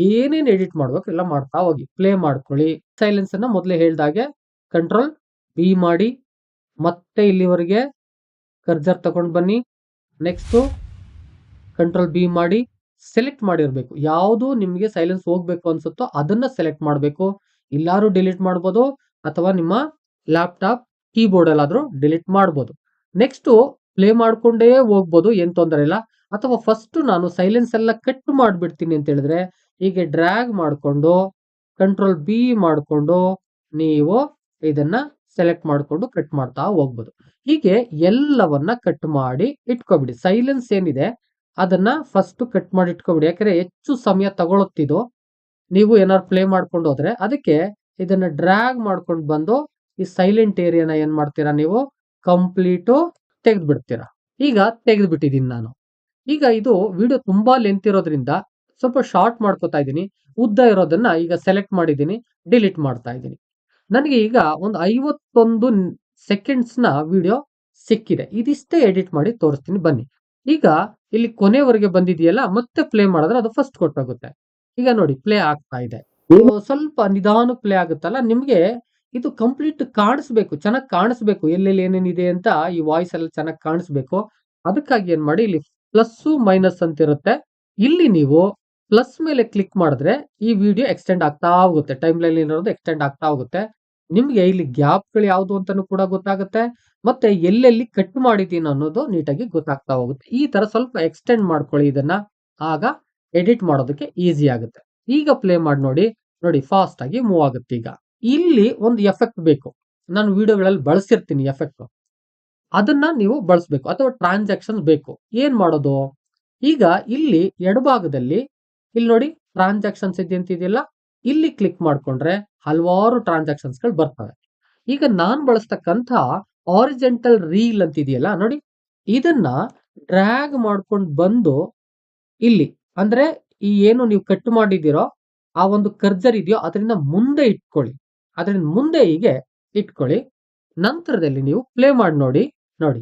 ಏನೇನ್ ಎಡಿಟ್ ಮಾಡ್ಬೇಕು ಎಲ್ಲ ಮಾಡ್ತಾ ಹೋಗಿ. ಪ್ಲೇ ಮಾಡ್ಕೊಳ್ಳಿ. ಸೈಲೆನ್ಸ್ ಅನ್ನ ಮೊದಲೇ ಹೇಳ್ದಾಗೆ ಕಂಟ್ರೋಲ್ ಬಿ ಮಾಡಿ, ಮತ್ತೆ ಇಲ್ಲಿವರೆಗೆ ಕರ್ಸರ್ ತಗೊಂಡು ಬನ್ನಿ. ನೆಕ್ಸ್ಟ್ ಕಂಟ್ರೋಲ್ ಬಿ ಮಾಡಿ ಸೆಲೆಕ್ಟ್ ಮಾಡಿರ್ಬೇಕು. ಯಾವುದು ನಿಮ್ಗೆ ಸೈಲೆನ್ಸ್ ಹೋಗ್ಬೇಕು ಅನ್ಸುತ್ತೋ ಅದನ್ನ ಸೆಲೆಕ್ಟ್ ಮಾಡಬೇಕು. ಇಲ್ಲಾರು ಡಿಲೀಟ್ ಮಾಡ್ಬೋದು, ಅಥವಾ ನಿಮ್ಮ ಲ್ಯಾಪ್ಟಾಪ್ ಕೀಬೋರ್ಡ್ ಅಲ್ಲಾದ್ರೂ ಡಿಲೀಟ್ ಮಾಡ್ಬೋದು. ನೆಕ್ಸ್ಟ್ ಪ್ಲೇ ಮಾಡ್ಕೊಂಡೇ ಹೋಗ್ಬೋದು, ಏನ್ ತೊಂದರೆ ಇಲ್ಲ. ಅಥವಾ ಫಸ್ಟ್ ನಾನು ಸೈಲೆನ್ಸ್ ಎಲ್ಲ ಕಟ್ ಮಾಡ್ಬಿಡ್ತೀನಿ ಅಂತ ಹೇಳಿದ್ರೆ, ಹೀಗೆ ಡ್ರ್ಯಾಗ್ ಮಾಡ್ಕೊಂಡು ಕಂಟ್ರೋಲ್ ಬಿ ಮಾಡ್ಕೊಂಡು ನೀವು ಇದನ್ನ ಸೆಲೆಕ್ಟ್ ಮಾಡ್ಕೊಂಡು ಕಟ್ ಮಾಡ್ತಾ ಹೋಗ್ಬೋದು. ಹೀಗೆ ಎಲ್ಲವನ್ನ ಕಟ್ ಮಾಡಿ ಇಟ್ಕೊಬಿಡಿ. ಸೈಲೆನ್ಸ್ ಏನಿದೆ ಅದನ್ನ ಫಸ್ಟ್ ಕಟ್ ಮಾಡಿ ಇಟ್ಕೊಬಿಡಿ. ಯಾಕಂದ್ರೆ ಹೆಚ್ಚು ಸಮಯ ತಗೊಳುತ್ತಿದ್ದು ನೀವು ಏನಾದ್ರು ಪ್ಲೇ ಮಾಡ್ಕೊಂಡು ಹೋದ್ರೆ. ಅದಕ್ಕೆ ಇದನ್ನ ಡ್ರ್ಯಾಗ್ ಮಾಡ್ಕೊಂಡು ಬಂದು ಈ ಸೈಲೆಂಟ್ ಏರಿಯಾನ ಏನ್ ಮಾಡ್ತೀರಾ ನೀವು, ಕಂಪ್ಲೀಟು ತೆಗೆದು ಬಿಡ್ತೀರಾ. ಈಗ ತೆಗೆದು ಬಿಟ್ಟಿದ್ದೀನಿ ನಾನು. ಈಗ ಇದು ವಿಡಿಯೋ ತುಂಬಾ ಲೆಂತ್ ಇರೋದ್ರಿಂದ ಸ್ವಲ್ಪ ಶಾರ್ಟ್ ಮಾಡ್ಕೋತಾ ಇದ್ದೀನಿ. ಉದ್ದ ಇರೋದನ್ನ ಈಗ ಸೆಲೆಕ್ಟ್ ಮಾಡಿದ್ದೀನಿ, ಡಿಲೀಟ್ ಮಾಡ್ತಾ ಇದ್ದೀನಿ. ನನಗೆ ಈಗ ಒಂದು 51 ಸೆಕೆಂಡ್ಸ್ ನ ವಿಡಿಯೋ ಸಿಕ್ಕಿದೆ. ಇದಿಷ್ಟೇ ಎಡಿಟ್ ಮಾಡಿ ತೋರಿಸ್ತೀನಿ ಬನ್ನಿ. ಈಗ ಇಲ್ಲಿ ಕೊನೆವರೆಗೆ ಬಂದಿದೆಯಲ್ಲ, ಮತ್ತೆ ಪ್ಲೇ ಮಾಡಿದ್ರೆ ಅದು ಫಸ್ಟ್ ಕೊಟ್ಟೋಗುತ್ತೆ. ಈಗ ನೋಡಿ ಪ್ಲೇ ಆಗ್ತಾ ಇದೆ. ಸ್ವಲ್ಪ ನಿಧಾನ ಪ್ಲೇ ಆಗುತ್ತಲ್ಲ, ನಿಮ್ಗೆ ಇದು ಕಂಪ್ಲೀಟ್ ಕಾಣಿಸ್ಬೇಕು, ಚೆನ್ನಾಗಿ ಕಾಣಿಸ್ಬೇಕು, ಎಲ್ಲೆಲ್ಲಿ ಏನೇನಿದೆ ಅಂತ ಈ ವಾಯ್ಸ್ ಎಲ್ಲ ಚೆನ್ನಾಗಿ ಕಾಣಿಸ್ಬೇಕು. ಅದಕ್ಕಾಗಿ ಏನ್ ಮಾಡಿ, ಇಲ್ಲಿ ಪ್ಲಸ್ ಮೈನಸ್ ಅಂತ ಇರುತ್ತೆ. ಇಲ್ಲಿ ನೀವು ಪ್ಲಸ್ ಮೇಲೆ ಕ್ಲಿಕ್ ಮಾಡಿದ್ರೆ ಈ ವಿಡಿಯೋ ಎಕ್ಸ್ಟೆಂಡ್ ಆಗ್ತಾ ಹೋಗುತ್ತೆ. ಟೈಮ್ ಲೈನ್ ಇರೋದು ಎಕ್ಸ್ಟೆಂಡ್ ಆಗ್ತಾ ಹೋಗುತ್ತೆ. ನಿಮ್ಗೆ ಇಲ್ಲಿ ಗ್ಯಾಪ್ಗಳು ಯಾವ್ದು ಅಂತಾನು ಕೂಡ ಗೊತ್ತಾಗುತ್ತೆ. ಮತ್ತೆ ಎಲ್ಲೆಲ್ಲಿ ಕಟ್ ಮಾಡಿದೀನಿ ಅನ್ನೋದು ನೀಟಾಗಿ ಗೊತ್ತಾಗ್ತಾ ಹೋಗುತ್ತೆ. ಈ ತರ ಸ್ವಲ್ಪ ಎಕ್ಸ್ಟೆಂಡ್ ಮಾಡ್ಕೊಳ್ಳಿ ಇದನ್ನ, ಆಗ ಎಡಿಟ್ ಮಾಡೋದಕ್ಕೆ ಈಸಿ ಆಗುತ್ತೆ. ಈಗ ಪ್ಲೇ ಮಾಡಿ ನೋಡಿ, ನೋಡಿ ಫಾಸ್ಟ್ ಆಗಿ ಮೂವ್ ಆಗುತ್ತೆ. ಈಗ ಇಲ್ಲಿ ಒಂದು ಎಫೆಕ್ಟ್ ಬೇಕು, ನಾನು ವಿಡಿಯೋಗಳಲ್ಲಿ ಬಳಸಿರ್ತೀನಿ ಎಫೆಕ್ಟ್, ಅದನ್ನ ನೀವು ಬಳಸಬೇಕು. ಅಥವಾ ಟ್ರಾನ್ಸಾಕ್ಷನ್ ಬೇಕು. ಏನ್ ಮಾಡೋದು, ಈಗ ಇಲ್ಲಿ ಎಡಭಾಗದಲ್ಲಿ ಇಲ್ಲಿ ನೋಡಿ ಟ್ರಾನ್ಸಾಕ್ಷನ್ಸ್ ಇದೆ ಅಂತಿದೆಯಲ್ಲ, ಇಲ್ಲಿ ಕ್ಲಿಕ್ ಮಾಡ್ಕೊಂಡ್ರೆ ಹಲವಾರು ಟ್ರಾನ್ಸಾಕ್ಷನ್ಸ್ ಗಳು ಬರ್ತವೆ. ಈಗ ನಾನ್ ಬಳಸ್ತಕ್ಕಂಥ ಆರಿಜೆಂಟಲ್ ರೀಲ್ ಅಂತಿದೆಯಲ್ಲ ನೋಡಿ, ಇದನ್ನ ಡ್ರ್ಯಾಗ್ ಮಾಡ್ಕೊಂಡು ಬಂದು ಇಲ್ಲಿ, ಅಂದ್ರೆ ಈ ಏನು ನೀವು ಕಟ್ ಮಾಡಿದಿರೋ ಆ ಒಂದು ಕರ್ಸರ್ ಇದೆಯೋ ಅದರಿಂದ ಮುಂದೆ ಇಟ್ಕೊಳ್ಳಿ. ಅದರಿಂದ ಮುಂದೆ ಹೀಗೆ ಇಟ್ಕೊಳ್ಳಿ. ನಂತರದಲ್ಲಿ ನೀವು ಪ್ಲೇ ಮಾಡಿ ನೋಡಿ, ನೋಡಿ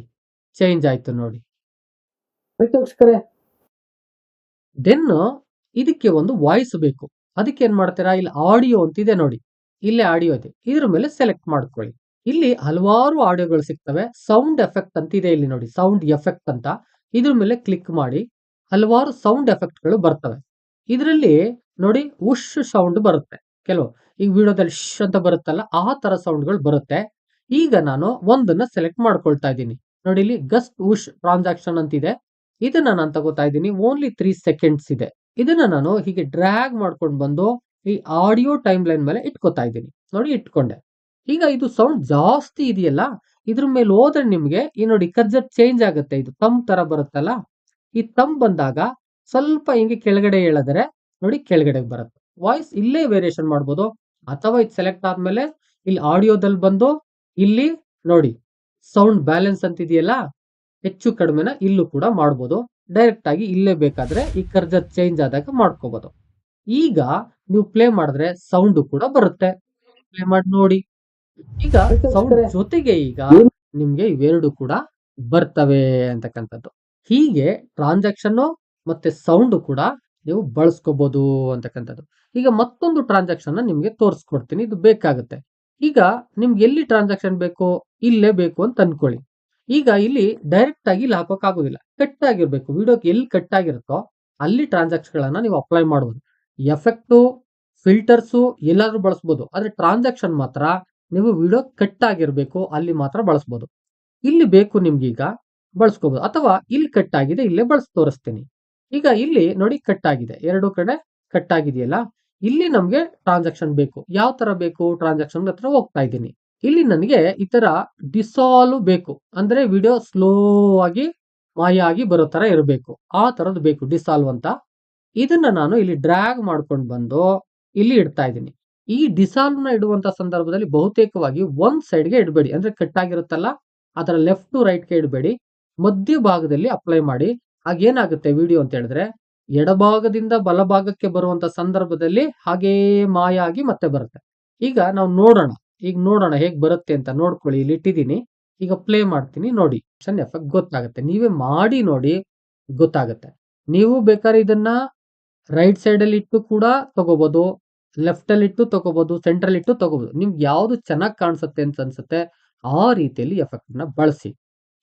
ಚೇಂಜ್ ಆಯ್ತು ನೋಡಿ. ದೆನ್ ಇದಕ್ಕೆ ಒಂದು ವಾಯ್ಸ್ ಬೇಕು. ಅದಕ್ಕೆ ಏನ್ ಮಾಡ್ತೀರಾ, ಇಲ್ಲಿ ಆಡಿಯೋ ಅಂತಿದೆ ನೋಡಿ, ಇಲ್ಲೇ ಆಡಿಯೋ ಇದೆ, ಇದ್ರ ಮೇಲೆ ಸೆಲೆಕ್ಟ್ ಮಾಡ್ಕೊಳ್ಳಿ. ಇಲ್ಲಿ ಹಲವಾರು ಆಡಿಯೋಗಳು ಸಿಗ್ತವೆ. ಸೌಂಡ್ ಎಫೆಕ್ಟ್ ಅಂತಿದೆ ಇಲ್ಲಿ ನೋಡಿ, ಸೌಂಡ್ ಎಫೆಕ್ಟ್ ಅಂತ. ಇದ್ರ ಮೇಲೆ ಕ್ಲಿಕ್ ಮಾಡಿ ಹಲವಾರು ಸೌಂಡ್ ಎಫೆಕ್ಟ್ ಗಳು ಬರ್ತವೆ. ಇದರಲ್ಲಿ ನೋಡಿ ಉಶ್ ಸೌಂಡ್ ಬರುತ್ತೆ ಕೆಲವು. ಈಗ ವಿಡಿಯೋದಲ್ಲಿ ಶ್ ಅಂತ ಬರುತ್ತಲ್ಲ, ಆ ತರ ಸೌಂಡ್ ಗಳು ಬರುತ್ತೆ. ಈಗ ನಾನು ಒಂದನ್ನ ಸೆಲೆಕ್ಟ್ ಮಾಡ್ಕೊಳ್ತಾ ಇದ್ದೀನಿ ನೋಡಿ. ಇಲ್ಲಿ ಗಸ್ಟ್ ಉಶ್ ಟ್ರಾನ್ಸಾಕ್ಷನ್ ಅಂತಿದೆ, ಇದನ್ನ ನಾನು ತಗೋತಾ ಇದ್ದೀನಿ. ಓನ್ಲಿ 3 ಸೆಕೆಂಡ್ಸ್ ಇದೆ. ಇದನ್ನ ನಾನು ಹೀಗೆ ಡ್ರ್ಯಾಗ್ ಮಾಡ್ಕೊಂಡು ಬಂದು ಈ ಆಡಿಯೋ ಟೈಮ್ ಲೈನ್ ಮೇಲೆ ಇಟ್ಕೋತಾ ಇದ್ದೀನಿ ನೋಡಿ, ಇಟ್ಕೊಂಡೆ. ಈಗ ಇದು ಸೌಂಡ್ ಜಾಸ್ತಿ ಇದೆಯಲ್ಲ, ಇದ್ರ ಮೇಲೆ ಹೋದ್ರೆ ನಿಮ್ಗೆ ಈ ನೋಡಿ ಕರ್ಸರ್ ಚೇಂಜ್ ಆಗುತ್ತೆ. ಇದು ತಮ್ ತರ ಬರುತ್ತಲ್ಲ, ಈ ತಮ್ ಬಂದಾಗ ಸ್ವಲ್ಪ ಹಿಂಗೆ ಕೆಳಗಡೆ ಎಳೆದರೆ ನೋಡಿ ಕೆಳಗಡೆ ಬರುತ್ತೆ. ವಾಯ್ಸ್ ಇಲ್ಲೇ ವೇರಿಯೇಷನ್ ಮಾಡ್ಬೋದು. ಅಥವಾ ಇದು ಸೆಲೆಕ್ಟ್ ಆದ್ಮೇಲೆ ಇಲ್ಲಿ ಆಡಿಯೋದಲ್ಲಿ ಬಂದು ಇಲ್ಲಿ ನೋಡಿ ಸೌಂಡ್ ಬ್ಯಾಲೆನ್ಸ್ ಅಂತಿದೆಯಲ್ಲ, ಹೆಚ್ಚು ಕಡಿಮೆನ ಇಲ್ಲೂ ಕೂಡ ಮಾಡ್ಬೋದು. ಡೈರೆಕ್ಟ್ ಆಗಿ ಇಲ್ಲೇ ಬೇಕಾದ್ರೆ ಈ ಕರ್ಸರ್ ಚೇಂಜ್ ಆದಾಗ ಮಾಡ್ಕೋಬಹುದು. ಈಗ ನೀವು ಪ್ಲೇ ಮಾಡಿದ್ರೆ ಸೌಂಡ್ ಕೂಡ ಬರುತ್ತೆ. ಪ್ಲೇ ಮಾಡಿ ನೋಡಿ. ಈಗ ಸೌಂಡ್ ಜೊತೆಗೆ ಈಗ ನಿಮ್ಗೆ ಇವೆರಡು ಕೂಡ ಬರ್ತವೆ ಅಂತಕ್ಕಂಥದ್ದು. ಹೀಗೆ ಟ್ರಾನ್ಸಾಕ್ಷನ್ ಮತ್ತೆ ಸೌಂಡ್ ಕೂಡ ನೀವು ಬಳಸ್ಕೋಬಹುದು ಅಂತಕ್ಕಂಥದ್ದು. ಈಗ ಮತ್ತೊಂದು ಟ್ರಾನ್ಸಾಕ್ಷನ್ ನಿಮ್ಗೆ ತೋರಿಸ್ಕೊಡ್ತೀನಿ, ಇದು ಬೇಕಾಗುತ್ತೆ. ಈಗ ನಿಮ್ಗೆ ಎಲ್ಲಿ ಟ್ರಾನ್ಸಾಕ್ಷನ್ ಬೇಕು, ಇಲ್ಲೇ ಬೇಕು ಅಂತ ಅನ್ಕೊಳ್ಳಿ. ಈಗ ಇಲ್ಲಿ ಡೈರೆಕ್ಟ್ ಆಗಿ ಇಲ್ಲಿ ಹಾಕೋಕ್ ಆಗೋದಿಲ್ಲ, ಕಟ್ ಆಗಿರ್ಬೇಕು. ವಿಡಿಯೋಕ್ಕೆ ಎಲ್ಲಿ ಕಟ್ ಆಗಿರುತ್ತೋ ಅಲ್ಲಿ ಟ್ರಾನ್ಸಾಕ್ಷನ್ ಗಳನ್ನ ನೀವು ಅಪ್ಲೈ ಮಾಡಬಹುದು. ಎಫೆಕ್ಟು, ಫಿಲ್ಟರ್ಸು ಎಲ್ಲಾದ್ರೂ ಬಳಸಬಹುದು, ಆದ್ರೆ ಟ್ರಾನ್ಸಾಕ್ಷನ್ ಮಾತ್ರ ನೀವು ವಿಡಿಯೋ ಕಟ್ ಆಗಿರ್ಬೇಕು ಅಲ್ಲಿ ಮಾತ್ರ ಬಳಸಬಹುದು. ಇಲ್ಲಿ ಬೇಕು ನಿಮ್ಗೀಗ ಬಳಸ್ಕೋಬಹುದು, ಅಥವಾ ಇಲ್ಲಿ ಕಟ್ ಆಗಿದೆ ಇಲ್ಲೇ ಬಳಸಿ ತೋರಿಸ್ತೀನಿ. ಈಗ ಇಲ್ಲಿ ನೋಡಿ ಕಟ್ ಆಗಿದೆ, ಎರಡು ಕಡೆ ಕಟ್ ಆಗಿದೆಯಲ್ಲ. ಇಲ್ಲಿ ನಮ್ಗೆ ಟ್ರಾನ್ಸಾಕ್ಷನ್ ಬೇಕು. ಯಾವ ತರ ಬೇಕು ಟ್ರಾನ್ಸಾಕ್ಷನ್ ಹತ್ರ ಹೋಗ್ತಾ ಇದ್ದೀನಿ. ಇಲ್ಲಿ ನನಗೆ ಈ ತರ ಡಿಸಾಲ್ವ್ ಬೇಕು, ಅಂದ್ರೆ ವಿಡಿಯೋ ಸ್ಲೋ ಆಗಿ ಮಾಯ ಆಗಿ ಬರೋ ತರ ಇರಬೇಕು. ಆ ತರದ್ದು ಬೇಕು ಡಿಸಾಲ್ವ್ ಅಂತ. ಇದನ್ನ ನಾನು ಇಲ್ಲಿ ಡ್ರ್ಯಾಗ್ ಮಾಡ್ಕೊಂಡು ಬಂದು ಇಲ್ಲಿ ಇಡ್ತಾ ಇದ್ದೀನಿ. ಈ ಡಿಸಾಲ್ವ್ ನ ಇಡುವಂತ ಸಂದರ್ಭದಲ್ಲಿ ಬಹುತೇಕವಾಗಿ ಒಂದ್ ಸೈಡ್ಗೆ ಇಡಬೇಡಿ, ಅಂದ್ರೆ ಕಟ್ ಆಗಿರುತ್ತಲ್ಲ ಅದರ ಲೆಫ್ಟ್ ಟು ರೈಟ್ಗೆ ಇಡಬೇಡಿ, ಮಧ್ಯ ಭಾಗದಲ್ಲಿ ಅಪ್ಲೈ ಮಾಡಿ. ಆಗೇನಾಗುತ್ತೆ ವಿಡಿಯೋ ಅಂತ ಹೇಳಿದ್ರೆ ಎಡಭಾಗದಿಂದ ಬಲಭಾಗಕ್ಕೆ ಬರುವಂತ ಸಂದರ್ಭದಲ್ಲಿ ಹಾಗೇ ಮಾಯ ಆಗಿ ಮತ್ತೆ ಬರುತ್ತೆ. ಈಗ ನಾವು ನೋಡೋಣ, ಈಗ ನೋಡೋಣ ಹೇಗ್ ಬರುತ್ತೆ ಅಂತ. ನೋಡ್ಕೊಳ್ಳಿ, ಇಲ್ಲಿ ಇಟ್ಟಿದ್ದೀನಿ. ಈಗ ಪ್ಲೇ ಮಾಡ್ತೀನಿ ನೋಡಿ, ಎಫೆಕ್ಟ್ ಗೊತ್ತಾಗುತ್ತೆ. ನೀವೇ ಮಾಡಿ ನೋಡಿ, ಗೊತ್ತಾಗುತ್ತೆ. ನೀವು ಬೇಕಾದ್ರೆ ಇದನ್ನ ರೈಟ್ ಸೈಡ್ ಅಲ್ಲಿ ಇಟ್ಟು ಕೂಡ ತಗೋಬಹುದು, ಲೆಫ್ಟ್ ಅಲ್ಲಿ ಇಟ್ಟು ತಗೋಬಹುದು, ಸೆಂಟ್ರಲ್ ಇಟ್ಟು ತಗೋಬಹುದು. ನಿಮ್ಗೆ ಯಾವ್ದು ಚೆನ್ನಾಗಿ ಕಾಣಿಸುತ್ತೆ ಅಂತ ಅನ್ಸುತ್ತೆ ಆ ರೀತಿಯಲ್ಲಿ ಎಫೆಕ್ಟ್ ನ ಬಳಸಿ.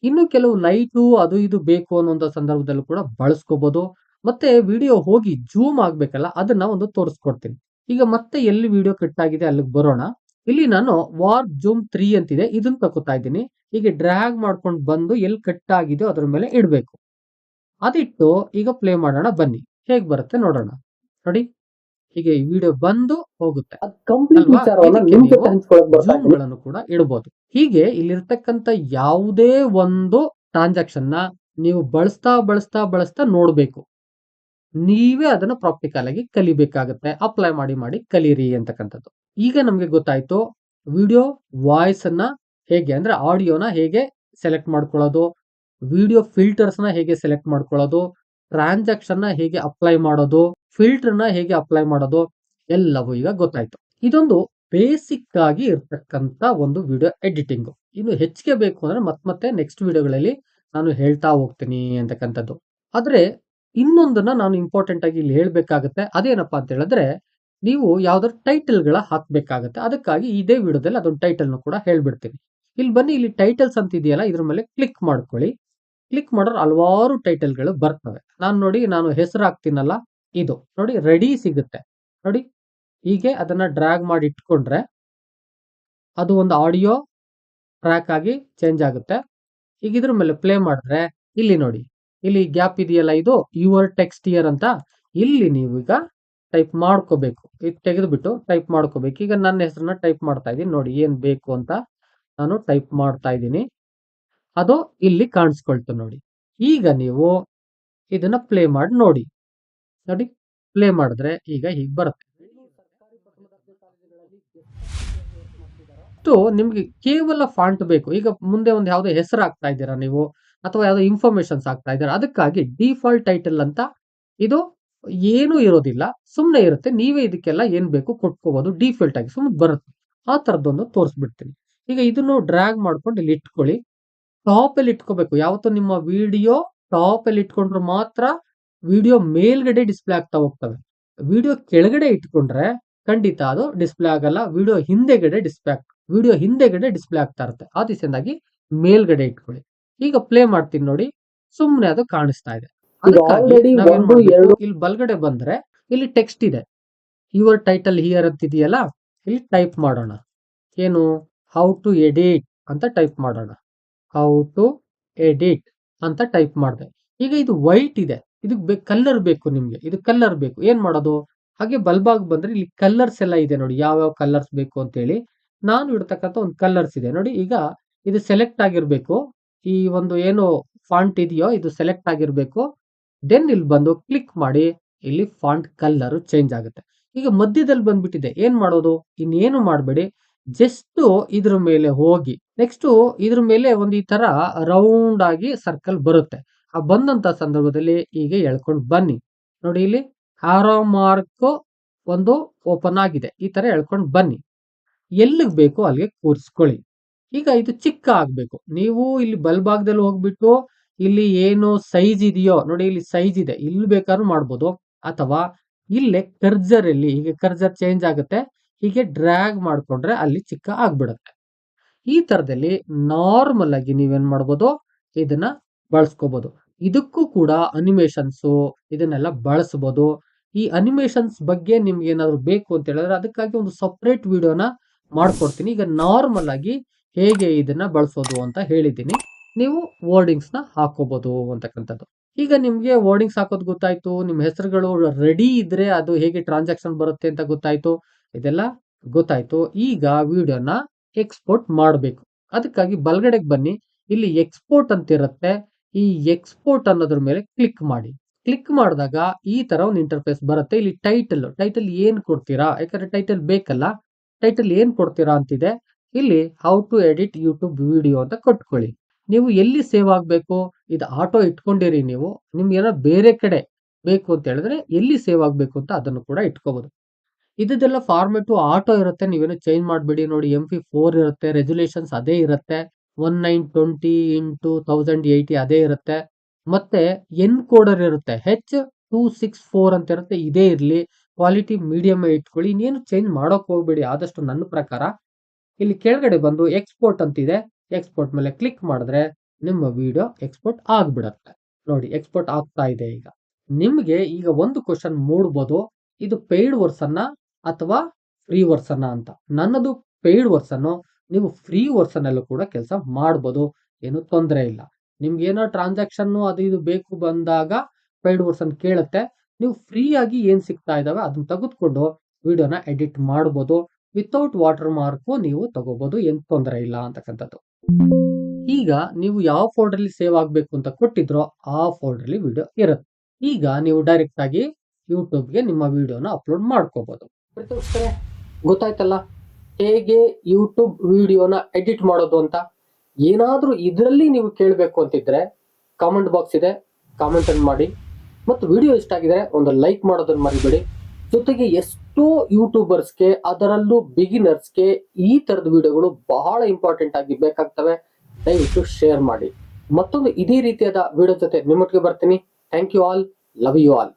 ಇನ್ನು ಕೆಲವು ಲೈಟು ಅದು ಇದು ಬೇಕು ಅನ್ನುವಂತ ಸಂದರ್ಭದಲ್ಲೂ ಕೂಡ ಬಳಸ್ಕೋಬಹುದು. ಮತ್ತೆ ವಿಡಿಯೋ ಹೋಗಿ ಜೂಮ್ ಆಗ್ಬೇಕಲ್ಲ, ಅದನ್ನ ಒಂದು ತೋರಿಸ್ಕೊಡ್ತೀನಿ. ಈಗ ಮತ್ತೆ ಎಲ್ಲಿ ವಿಡಿಯೋ ಕಟ್ ಆಗಿದೆ ಅಲ್ಲಿಗೆ ಬರೋಣ. ಇಲ್ಲಿ ನಾನು ವಾರ್ಪ್ ಜೂಮ್ 3 ಅಂತಿದೆ, ಇದನ್ನ ತಗೋತಾ ಇದ್ದೀನಿ. ಹೀಗೆ ಡ್ರ್ಯಾಗ್ ಮಾಡ್ಕೊಂಡು ಬಂದು ಎಲ್ಲಿ ಕಟ್ ಆಗಿದೆಯೋ ಅದ್ರ ಮೇಲೆ ಇಡಬೇಕು. ಅದಿಟ್ಟು ಈಗ ಪ್ಲೇ ಮಾಡೋಣ, ಬನ್ನಿ ಹೇಗ್ ಬರುತ್ತೆ ನೋಡೋಣ. ನೋಡಿ, ಹೀಗೆ ಈ ವಿಡಿಯೋ ಬಂದು ಹೋಗುತ್ತೆ. ಜೂಮ್ಗಳನ್ನು ಕೂಡ ಇಡಬಹುದು. ಹೀಗೆ ಇಲ್ಲಿರ್ತಕ್ಕಂಥ ಯಾವುದೇ ಒಂದು ಟ್ರಾನ್ಸಾಕ್ಷನ್ ನ ನೀವು ಬಳಸ್ತಾ ಬಳಸ್ತಾ ಬಳಸ್ತಾ ನೋಡ್ಬೇಕು. ನೀವೇ ಅದನ್ನ ಪ್ರಾಕ್ಟಿಕಲ್ ಆಗಿ ಕಲಿಬೇಕಾಗತ್ತೆ. ಅಪ್ಲೈ ಮಾಡಿ ಮಾಡಿ ಕಲೀರಿ ಅಂತಕ್ಕಂಥದ್ದು. ಈಗ ನಮ್ಗೆ ಗೊತ್ತಾಯ್ತು ವಿಡಿಯೋ ವಾಯ್ಸ್ ಅನ್ನ ಹೇಗೆ, ಅಂದ್ರೆ ಆಡಿಯೋನ ಹೇಗೆ ಸೆಲೆಕ್ಟ್ ಮಾಡ್ಕೊಳ್ಳೋದು, ವಿಡಿಯೋ ಫಿಲ್ಟರ್ಸ್ ನ ಹೇಗೆ ಸೆಲೆಕ್ಟ್ ಮಾಡ್ಕೊಳ್ಳೋದು, ಟ್ರಾನ್ಸಾಕ್ಷನ್ ನ ಹೇಗೆ ಅಪ್ಲೈ ಮಾಡೋದು, ಫಿಲ್ಟರ್ ನ ಹೇಗೆ ಅಪ್ಲೈ ಮಾಡೋದು, ಎಲ್ಲವೂ ಈಗ ಗೊತ್ತಾಯ್ತು. ಇದೊಂದು ಬೇಸಿಕ್ ಆಗಿ ಇರ್ತಕ್ಕಂತ ಒಂದು ವಿಡಿಯೋ ಎಡಿಟಿಂಗ್. ಇನ್ನು ಹೆಚ್ಚಿಗೆ ಬೇಕು ಅಂದ್ರೆ ಮತ್ತೆ ನೆಕ್ಸ್ಟ್ ವಿಡಿಯೋಗಳಲ್ಲಿ ನಾನು ಹೇಳ್ತಾ ಹೋಗ್ತೀನಿ ಅಂತಕ್ಕಂಥದ್ದು. ಆದ್ರೆ ಇನ್ನೊಂದನ್ನ ನಾನು ಇಂಪಾರ್ಟೆಂಟ್ ಆಗಿ ಇಲ್ಲಿ ಹೇಳ್ಬೇಕಾಗತ್ತೆ. ಅದೇನಪ್ಪಾ ಅಂತ ಹೇಳಿದ್ರೆ, ನೀವು ಯಾವ್ದಾದ್ರು ಟೈಟಲ್ ಗಳ ಹಾಕ್ಬೇಕಾಗತ್ತೆ. ಅದಕ್ಕಾಗಿ ಇದೇ ವಿಡಿಯೋದಲ್ಲಿ ಅದೊಂದು ಟೈಟಲ್ ನ ಕೂಡ ಹೇಳ್ಬಿಡ್ತೀನಿ. ಇಲ್ಲಿ ಬನ್ನಿ, ಇಲ್ಲಿ ಟೈಟಲ್ಸ್ ಅಂತ ಇದೆಯಲ್ಲ ಇದ್ರ ಮೇಲೆ ಕ್ಲಿಕ್ ಮಾಡ್ಕೊಳ್ಳಿ. ಕ್ಲಿಕ್ ಮಾಡೋರು ಹಲವಾರು ಟೈಟಲ್ ಗಳು ಬರ್ತವೆ. ನಾನು ಹೆಸರು ಹಾಕ್ತೀನಲ್ಲ, ಇದು ನೋಡಿ ರೆಡಿ ಸಿಗುತ್ತೆ ನೋಡಿ. ಹೀಗೆ ಅದನ್ನ ಡ್ರ್ಯಾಗ್ ಮಾಡಿ ಇಟ್ಕೊಂಡ್ರೆ ಅದು ಒಂದು ಆಡಿಯೋ ಟ್ರ್ಯಾಕ್ ಆಗಿ ಚೇಂಜ್ ಆಗುತ್ತೆ. ಈಗ ಇದ್ರ ಮೇಲೆ ಪ್ಲೇ ಮಾಡಿದ್ರೆ ಇಲ್ಲಿ ನೋಡಿ, ಇಲ್ಲಿ ಗ್ಯಾಪ್ ಇದೆಯಲ್ಲ, ಇದು ಯುವರ್ ಟೆಕ್ಸ್ಟ್ ಹಿಯರ್ ಅಂತ. ಇಲ್ಲಿ ನೀವು ಈಗ ಟೈಪ್ ಮಾಡ್ಕೋಬೇಕು. ಇದು ತೆಗೆದುಬಿಟ್ಟು ಟೈಪ್ ಮಾಡ್ಕೋಬೇಕು. ಈಗ ನನ್ನ ಹೆಸರನ್ನ ಟೈಪ್ ಮಾಡ್ತಾ ಇದ್ದೀನಿ ನೋಡಿ, ಏನ್ ಬೇಕು ಅಂತ ನಾನು ಟೈಪ್ ಮಾಡ್ತಾ ಇದ್ದೀನಿ. ಅದು ಇಲ್ಲಿ ಕಾಣಿಸ್ಕೊಳ್ತು ನೋಡಿ. ಈಗ ನೀವು ಇದನ್ನ ಪ್ಲೇ ಮಾಡಿ ನೋಡಿ. ನೋಡಿ, ಪ್ಲೇ ಮಾಡಿದ್ರೆ ಈಗ ಹೀಗೆ ಬರುತ್ತೆ. ನಿಮ್ಗೆ ಕೇವಲ ಫಾಂಟ್ ಬೇಕು. ಈಗ ಮುಂದೆ ಒಂದು ಯಾವ್ದೋ ಹೆಸರು ಹಾಕ್ತಾ ಇದ್ದೀರಾ ನೀವು, ಅಥವಾ ಯಾವ್ದೋ ಇನ್ಫಾರ್ಮೇಶನ್ಸ್ ಹಾಕ್ತಾ ಇದ್ದೀರಾ, ಅದಕ್ಕಾಗಿ ಡಿಫಾಲ್ಟ್ ಟೈಟಲ್ ಅಂತ ಇದು ಏನೂ ಇರೋದಿಲ್ಲ, ಸುಮ್ಮನೆ ಇರುತ್ತೆ. ನೀವೇ ಇದಕ್ಕೆಲ್ಲ ಏನ್ ಬೇಕು ಕೊಟ್ಕೋಬಹುದು, ಡಿಫಾಲ್ಟ್ ಆಗಿ ಸುಮ್ಮನೆ ಬರುತ್ತೆ. ಆ ತರದೊಂದು ತೋರಿಸ್ಬಿಡ್ತೀನಿ. ಈಗ ಇದನ್ನು ಡ್ರ್ಯಾಗ್ ಮಾಡ್ಕೊಂಡು ಇಲ್ಲಿ ಇಟ್ಕೊಳ್ಳಿ. ಟಾಪ್ ಅಲ್ಲಿ ಇಟ್ಕೋಬೇಕು. ಯಾವತ್ತೂ ನಿಮ್ಮ ವಿಡಿಯೋ ಟಾಪ್ ಅಲ್ಲಿ ಇಟ್ಕೊಂಡ್ರೆ ಮಾತ್ರ ವಿಡಿಯೋ ಮೇಲ್ಗಡೆ ಡಿಸ್ಪ್ಲೇ ಆಗ್ತಾ ಹೋಗ್ತವೆ. ವಿಡಿಯೋ ಕೆಳಗಡೆ ಇಟ್ಕೊಂಡ್ರೆ ಖಂಡಿತ ಅದು ಡಿಸ್ಪ್ಲೇ ಆಗಲ್ಲ. ವಿಡಿಯೋ ಹಿಂದೆಗಡೆ ಡಿಸ್ಪ್ಲೇ ಆಗ್ತಾ ಇರುತ್ತೆ. ಆ ದಿಸೆಯಿಂದಾಗಿ ಮೇಲ್ಗಡೆ ಇಟ್ಕೊಳ್ಳಿ. ಈಗ ಪ್ಲೇ ಮಾಡ್ತೀನಿ ನೋಡಿ, ಸುಮ್ಮನೆ ಅದು ಕಾಣಿಸ್ತಾ ಇದೆ. ಇಲ್ಲಿ ಬಲ್ಗಡೆ ಬಂದ್ರೆ ಇಲ್ಲಿ ಟೆಕ್ಸ್ಟ್ ಇದೆ, ಯುವರ್ ಟೈಟಲ್ ಹಿಯರ್ ಅಂತ ಇದೆಯಲ್ಲ, ಇಲ್ಲಿ ಟೈಪ್ ಮಾಡೋಣ. ಏನು, ಹೌ ಟು ಎಡಿಟ್ ಅಂತ ಟೈಪ್ ಮಾಡೋಣ. ಹೌ ಟು ಎಡಿಟ್ ಅಂತ ಟೈಪ್ ಮಾಡಿದೆ. ಈಗ ಇದು ವೈಟ್ ಇದೆ, ಇದಕ್ಕೆ ಕಲರ್ ಬೇಕು ನಿಮ್ಗೆ. ಇದು ಕಲರ್ ಬೇಕು, ಏನ್ ಮಾಡೋದು? ಹಾಗೆ ಬಲ್ಬಾಗ್ ಬಂದ್ರೆ ಇಲ್ಲಿ ಕಲರ್ಸ್ ಎಲ್ಲ ಇದೆ ನೋಡಿ, ಯಾವ ಕಲರ್ಸ್ ಬೇಕು ಅಂತ ಹೇಳಿ. ನಾನು ಇಡ್ತಕ್ಕಂಥ ಒಂದು ಕಲರ್ಸ್ ಇದೆ ನೋಡಿ. ಈಗ ಇದು ಸೆಲೆಕ್ಟ್ ಆಗಿರ್ಬೇಕು. ಈ ಒಂದು ಏನು ಫಾಂಟ್ ಇದೆಯೋ ಇದು ಸೆಲೆಕ್ಟ್ ಆಗಿರ್ಬೇಕು. ದೆನ್ ಇಲ್ಲಿ ಬಂದು ಕ್ಲಿಕ್ ಮಾಡಿ, ಇಲ್ಲಿ ಫಾಂಟ್ ಕಲರ್ ಚೇಂಜ್ ಆಗುತ್ತೆ. ಈಗ ಮಧ್ಯದಲ್ಲಿ ಬಂದ್ಬಿಟ್ಟಿದೆ, ಏನ್ ಮಾಡೋದು? ಇನ್ನೇನು ಮಾಡಬೇಡಿ, ಜಸ್ಟ್ ಇದ್ರ ಮೇಲೆ ಹೋಗಿ, ನೆಕ್ಸ್ಟ್ ಇದ್ರ ಮೇಲೆ ಒಂದು ಈ ತರ ರೌಂಡ್ ಆಗಿ ಸರ್ಕಲ್ ಬರುತ್ತೆ. ಆ ಬಂದಂತ ಸಂದರ್ಭದಲ್ಲಿ ಈಗ ಎಳ್ಕೊಂಡು ಬನ್ನಿ ನೋಡಿ, ಇಲ್ಲಿ ಆರೋ ಮಾರ್ಕ್ ಒಂದು ಓಪನ್ ಆಗಿದೆ. ಈ ತರ ಎಳ್ಕೊಂಡು ಬನ್ನಿ, ಎಲ್ಲಿಗೆ ಬೇಕು ಅಲ್ಲಿಗೆ ಕೂರಿಸ್ಕೊಳ್ಳಿ. ಈಗ ಇದು ಚಿಕ್ಕ ಆಗ್ಬೇಕು. ನೀವು ಇಲ್ಲಿ ಬಲ್ಭಾಗದಲ್ಲಿ ಹೋಗ್ಬಿಟ್ಟು ಇಲ್ಲಿ ಏನು ಸೈಜ್ ಇದೆಯೋ ನೋಡಿ, ಇಲ್ಲಿ ಸೈಜ್ ಇದೆ, ಇಲ್ಲಿ ಬೇಕಾದ್ರೂ ಮಾಡ್ಬೋದು. ಅಥವಾ ಇಲ್ಲೇ ಕರ್ಜರ್ ಅಲ್ಲಿ ಹೀಗೆ ಕರ್ಜರ್ ಚೇಂಜ್ ಆಗುತ್ತೆ, ಹೀಗೆ ಡ್ರ್ಯಾಗ್ ಮಾಡ್ಕೊಂಡ್ರೆ ಅಲ್ಲಿ ಚಿಕ್ಕ ಆಗ್ಬಿಡುತ್ತೆ. ಈ ತರದಲ್ಲಿ ನಾರ್ಮಲ್ ಆಗಿ ನೀವೇನ್ ಮಾಡ್ಬೋದು, ಇದನ್ನ ಬಳಸ್ಕೋಬಹುದು. ಇದಕ್ಕೂ ಕೂಡ ಅನಿಮೇಷನ್ಸ್ ಇದನ್ನೆಲ್ಲ ಬಳಸಬಹುದು. ಈ ಅನಿಮೇಷನ್ಸ್ ಬಗ್ಗೆ ನಿಮ್ಗೆ ಏನಾದ್ರು ಬೇಕು ಅಂತ ಹೇಳಿದ್ರೆ ಅದಕ್ಕಾಗಿ ಒಂದು ಸಪರೇಟ್ ವಿಡಿಯೋನ ಮಾಡ್ಕೊಡ್ತೀನಿ. ಈಗ ನಾರ್ಮಲ್ ಆಗಿ ಹೇಗೆ ಇದನ್ನ ಬಳಸೋದು ಅಂತ ಹೇಳಿದ್ದೀನಿ. ನೀವು ವರ್ಡಿಂಗ್ಸ್ ನ ಹಾಕೋಬಹುದು ಅಂತಕ್ಕಂಥದ್ದು. ಈಗ ನಿಮ್ಗೆ ವರ್ಡಿಂಗ್ಸ್ ಹಾಕೋದು ಗೊತ್ತಾಯ್ತು, ನಿಮ್ ಹೆಸರುಗಳು ರೆಡಿ ಇದ್ರೆ ಅದು ಹೇಗೆ ಟ್ರಾನ್ಸಾಕ್ಷನ್ ಬರುತ್ತೆ ಅಂತ ಗೊತ್ತಾಯ್ತು, ಇದೆಲ್ಲ ಗೊತ್ತಾಯ್ತು. ಈಗ ವಿಡಿಯೋನ ಎಕ್ಸ್ಪೋರ್ಟ್ ಮಾಡಬೇಕು. ಅದಕ್ಕಾಗಿ ಬಲಗಡೆಗೆ ಬನ್ನಿ, ಇಲ್ಲಿ ಎಕ್ಸ್ಪೋರ್ಟ್ ಅಂತ ಇರುತ್ತೆ. ಈ ಎಕ್ಸ್ಪೋರ್ಟ್ ಅನ್ನೋದ್ರ ಮೇಲೆ ಕ್ಲಿಕ್ ಮಾಡಿ. ಕ್ಲಿಕ್ ಮಾಡಿದಾಗ ಈ ತರ ಒಂದು ಇಂಟರ್ಫೇಸ್ ಬರುತ್ತೆ. ಇಲ್ಲಿ ಟೈಟಲ್ ಏನ್ ಕೊಡ್ತೀರಾ, ಯಾಕಂದ್ರೆ ಟೈಟಲ್ ಬೇಕಲ್ಲ, ಟೈಟಲ್ ಏನ್ ಕೊಡ್ತೀರಾ ಅಂತಿದೆ. ಇಲ್ಲಿ how to edit YouTube video ಅಂತ ಕೊಟ್ಕೊಳ್ಳಿ. ನೀವು ಎಲ್ಲಿ ಸೇವ್ ಆಗ್ಬೇಕು, ಇದು ಆಟೋ ಇಟ್ಕೊಂಡಿರಿ. ನೀವು ನಿಮ್ಗೆ ಏನೋ ಬೇರೆ ಕಡೆ ಬೇಕು ಅಂತ ಹೇಳಿದ್ರೆ ಎಲ್ಲಿ ಸೇವ್ ಆಗ್ಬೇಕು ಅಂತ ಅದನ್ನು ಕೂಡ ಇಟ್ಕೋಬಹುದು. ಇದೆಲ್ಲ ಫಾರ್ಮೆಟ್ ಆಟೋ ಇರುತ್ತೆ, ನೀವೇನು ಚೇಂಜ್ ಮಾಡಬೇಡಿ. ನೋಡಿ MP4 ಇರುತ್ತೆ, ರೆಸೊಲ್ಯೂಷನ್ಸ್ ಅದೇ ಇರುತ್ತೆ, 1920x1080 ಅದೇ ಇರುತ್ತೆ. ಮತ್ತೆ ಎನ್ಕೋಡರ್ ಇರುತ್ತೆ, H264 ಅಂತ ಇರುತ್ತೆ, ಇದೇ ಇರ್ಲಿ. ಕ್ವಾಲಿಟಿ ಮೀಡಿಯಂ ಇಟ್ಕೊಳ್ಳಿ, ಇನ್ನೇನು ಚೇಂಜ್ ಮಾಡೋಕ್ ಹೋಗ್ಬೇಡಿ ಆದಷ್ಟು. ನನ್ನ ಪ್ರಕಾರ ಇಲ್ಲಿ ಕೆಳಗಡೆ ಬಂದು ಎಕ್ಸ್ಪೋರ್ಟ್ ಅಂತಿದೆ, ಎಕ್ಸ್ಪೋರ್ಟ್ ಮೇಲೆ ಕ್ಲಿಕ್ ಮಾಡಿದ್ರೆ ನಿಮ್ಮ ವಿಡಿಯೋ ಎಕ್ಸ್ಪೋರ್ಟ್ ಆಗ್ಬಿಡತ್ತೆ. ನೋಡಿ ಎಕ್ಸ್ಪೋರ್ಟ್ ಆಗ್ತಾ ಇದೆ. ಈಗ ನಿಮ್ಗೆ ಈಗ ಒಂದು ಕ್ವಶನ್ ಮೂಡ್ಬೋದು, ಇದು ಪೇಯ್ಡ್ ವರ್ಷನ್ನ ಅಥವಾ ಫ್ರೀ ವರ್ಷನ್ನ ಅಂತ. ನನ್ನದು ಪೇಯ್ಡ್ ವರ್ಷನ್, ನೀವು ಫ್ರೀ ವರ್ಷನ್ ಅಲ್ಲೂ ಕೂಡ ಕೆಲಸ ಮಾಡ್ಬೋದು, ಏನು ತೊಂದರೆ ಇಲ್ಲ. ನಿಮ್ಗೆ ಏನೋ ಟ್ರಾನ್ಸಾಕ್ಷನ್ ಅದು ಇದು ಬೇಕು ಬಂದಾಗ ಪೇಯ್ಡ್ ವರ್ಷನ್ ಕೇಳುತ್ತೆ. ನೀವು ಫ್ರೀ ಆಗಿ ಏನ್ ಸಿಗ್ತಾ ಇದಾವೆ ಅದನ್ನ ತೆಗೆದುಕೊಂಡು ವಿಡಿಯೋನ ಎಡಿಟ್ ಮಾಡ್ಬೋದು. ವಿತೌಟ್ ವಾಟರ್ ಮಾರ್ಕ್ ನೀವು ತಗೋಬಹುದು, ಏನ್ ತೊಂದರೆ ಇಲ್ಲ ಅಂತಕ್ಕಂಥದ್ದು. ಈಗ ನೀವು ಯಾವ ಫೋಲ್ಡರ್ ಅಲ್ಲಿ ಸೇವ್ ಆಗ್ಬೇಕು ಅಂತ ಕೊಟ್ಟಿದ್ರೋ ಆ ಫೋಲ್ಡರ್ ಅಲ್ಲಿ ವಿಡಿಯೋ ಇರುತ್ತೆ. ಈಗ ನೀವು ಡೈರೆಕ್ಟ್ ಆಗಿ ಯೂಟ್ಯೂಬ್ಗೆ ನಿಮ್ಮ ವಿಡಿಯೋನ ಅಪ್ಲೋಡ್ ಮಾಡ್ಕೋಬಹುದು. ಗೊತ್ತಾಯ್ತಲ್ಲ ಹೇಗೆ ಯೂಟ್ಯೂಬ್ ವಿಡಿಯೋನ ಎಡಿಟ್ ಮಾಡೋದು ಅಂತ. ಏನಾದ್ರೂ ಇದರಲ್ಲಿ ನೀವು ಕೇಳಬೇಕು ಅಂತಿದ್ರೆ ಕಾಮೆಂಟ್ ಬಾಕ್ಸ್ ಇದೆ, ಕಾಮೆಂಟ್ ಅನ್ನು ಮಾಡಿ. ಮತ್ತು ವಿಡಿಯೋ ಇಷ್ಟ ಆಗಿದ್ರೆ ಒಂದು ಲೈಕ್ ಮಾಡೋದನ್ನ ಮರಿಬೇಡಿ. ಜೊತೆಗೆ ಎಷ್ಟೋ ಯೂಟ್ಯೂಬರ್ಸ್ಗೆ, ಅದರಲ್ಲೂ ಬಿಗಿನರ್ಸ್ಗೆ ಈ ತರದ ವಿಡಿಯೋಗಳು ಬಹಳ ಇಂಪಾರ್ಟೆಂಟ್ ಆಗಿ ಬೇಕಾಗ್ತವೆ. ದಯವಿಟ್ಟು ಶೇರ್ ಮಾಡಿ. ಮತ್ತೊಂದು ಇದೇ ರೀತಿಯಾದ ವಿಡಿಯೋ ಜೊತೆ ನಿಮ್ಮೊಟ್ಟಿಗೆ ಬರ್ತೀನಿ. Thank you all, love you all.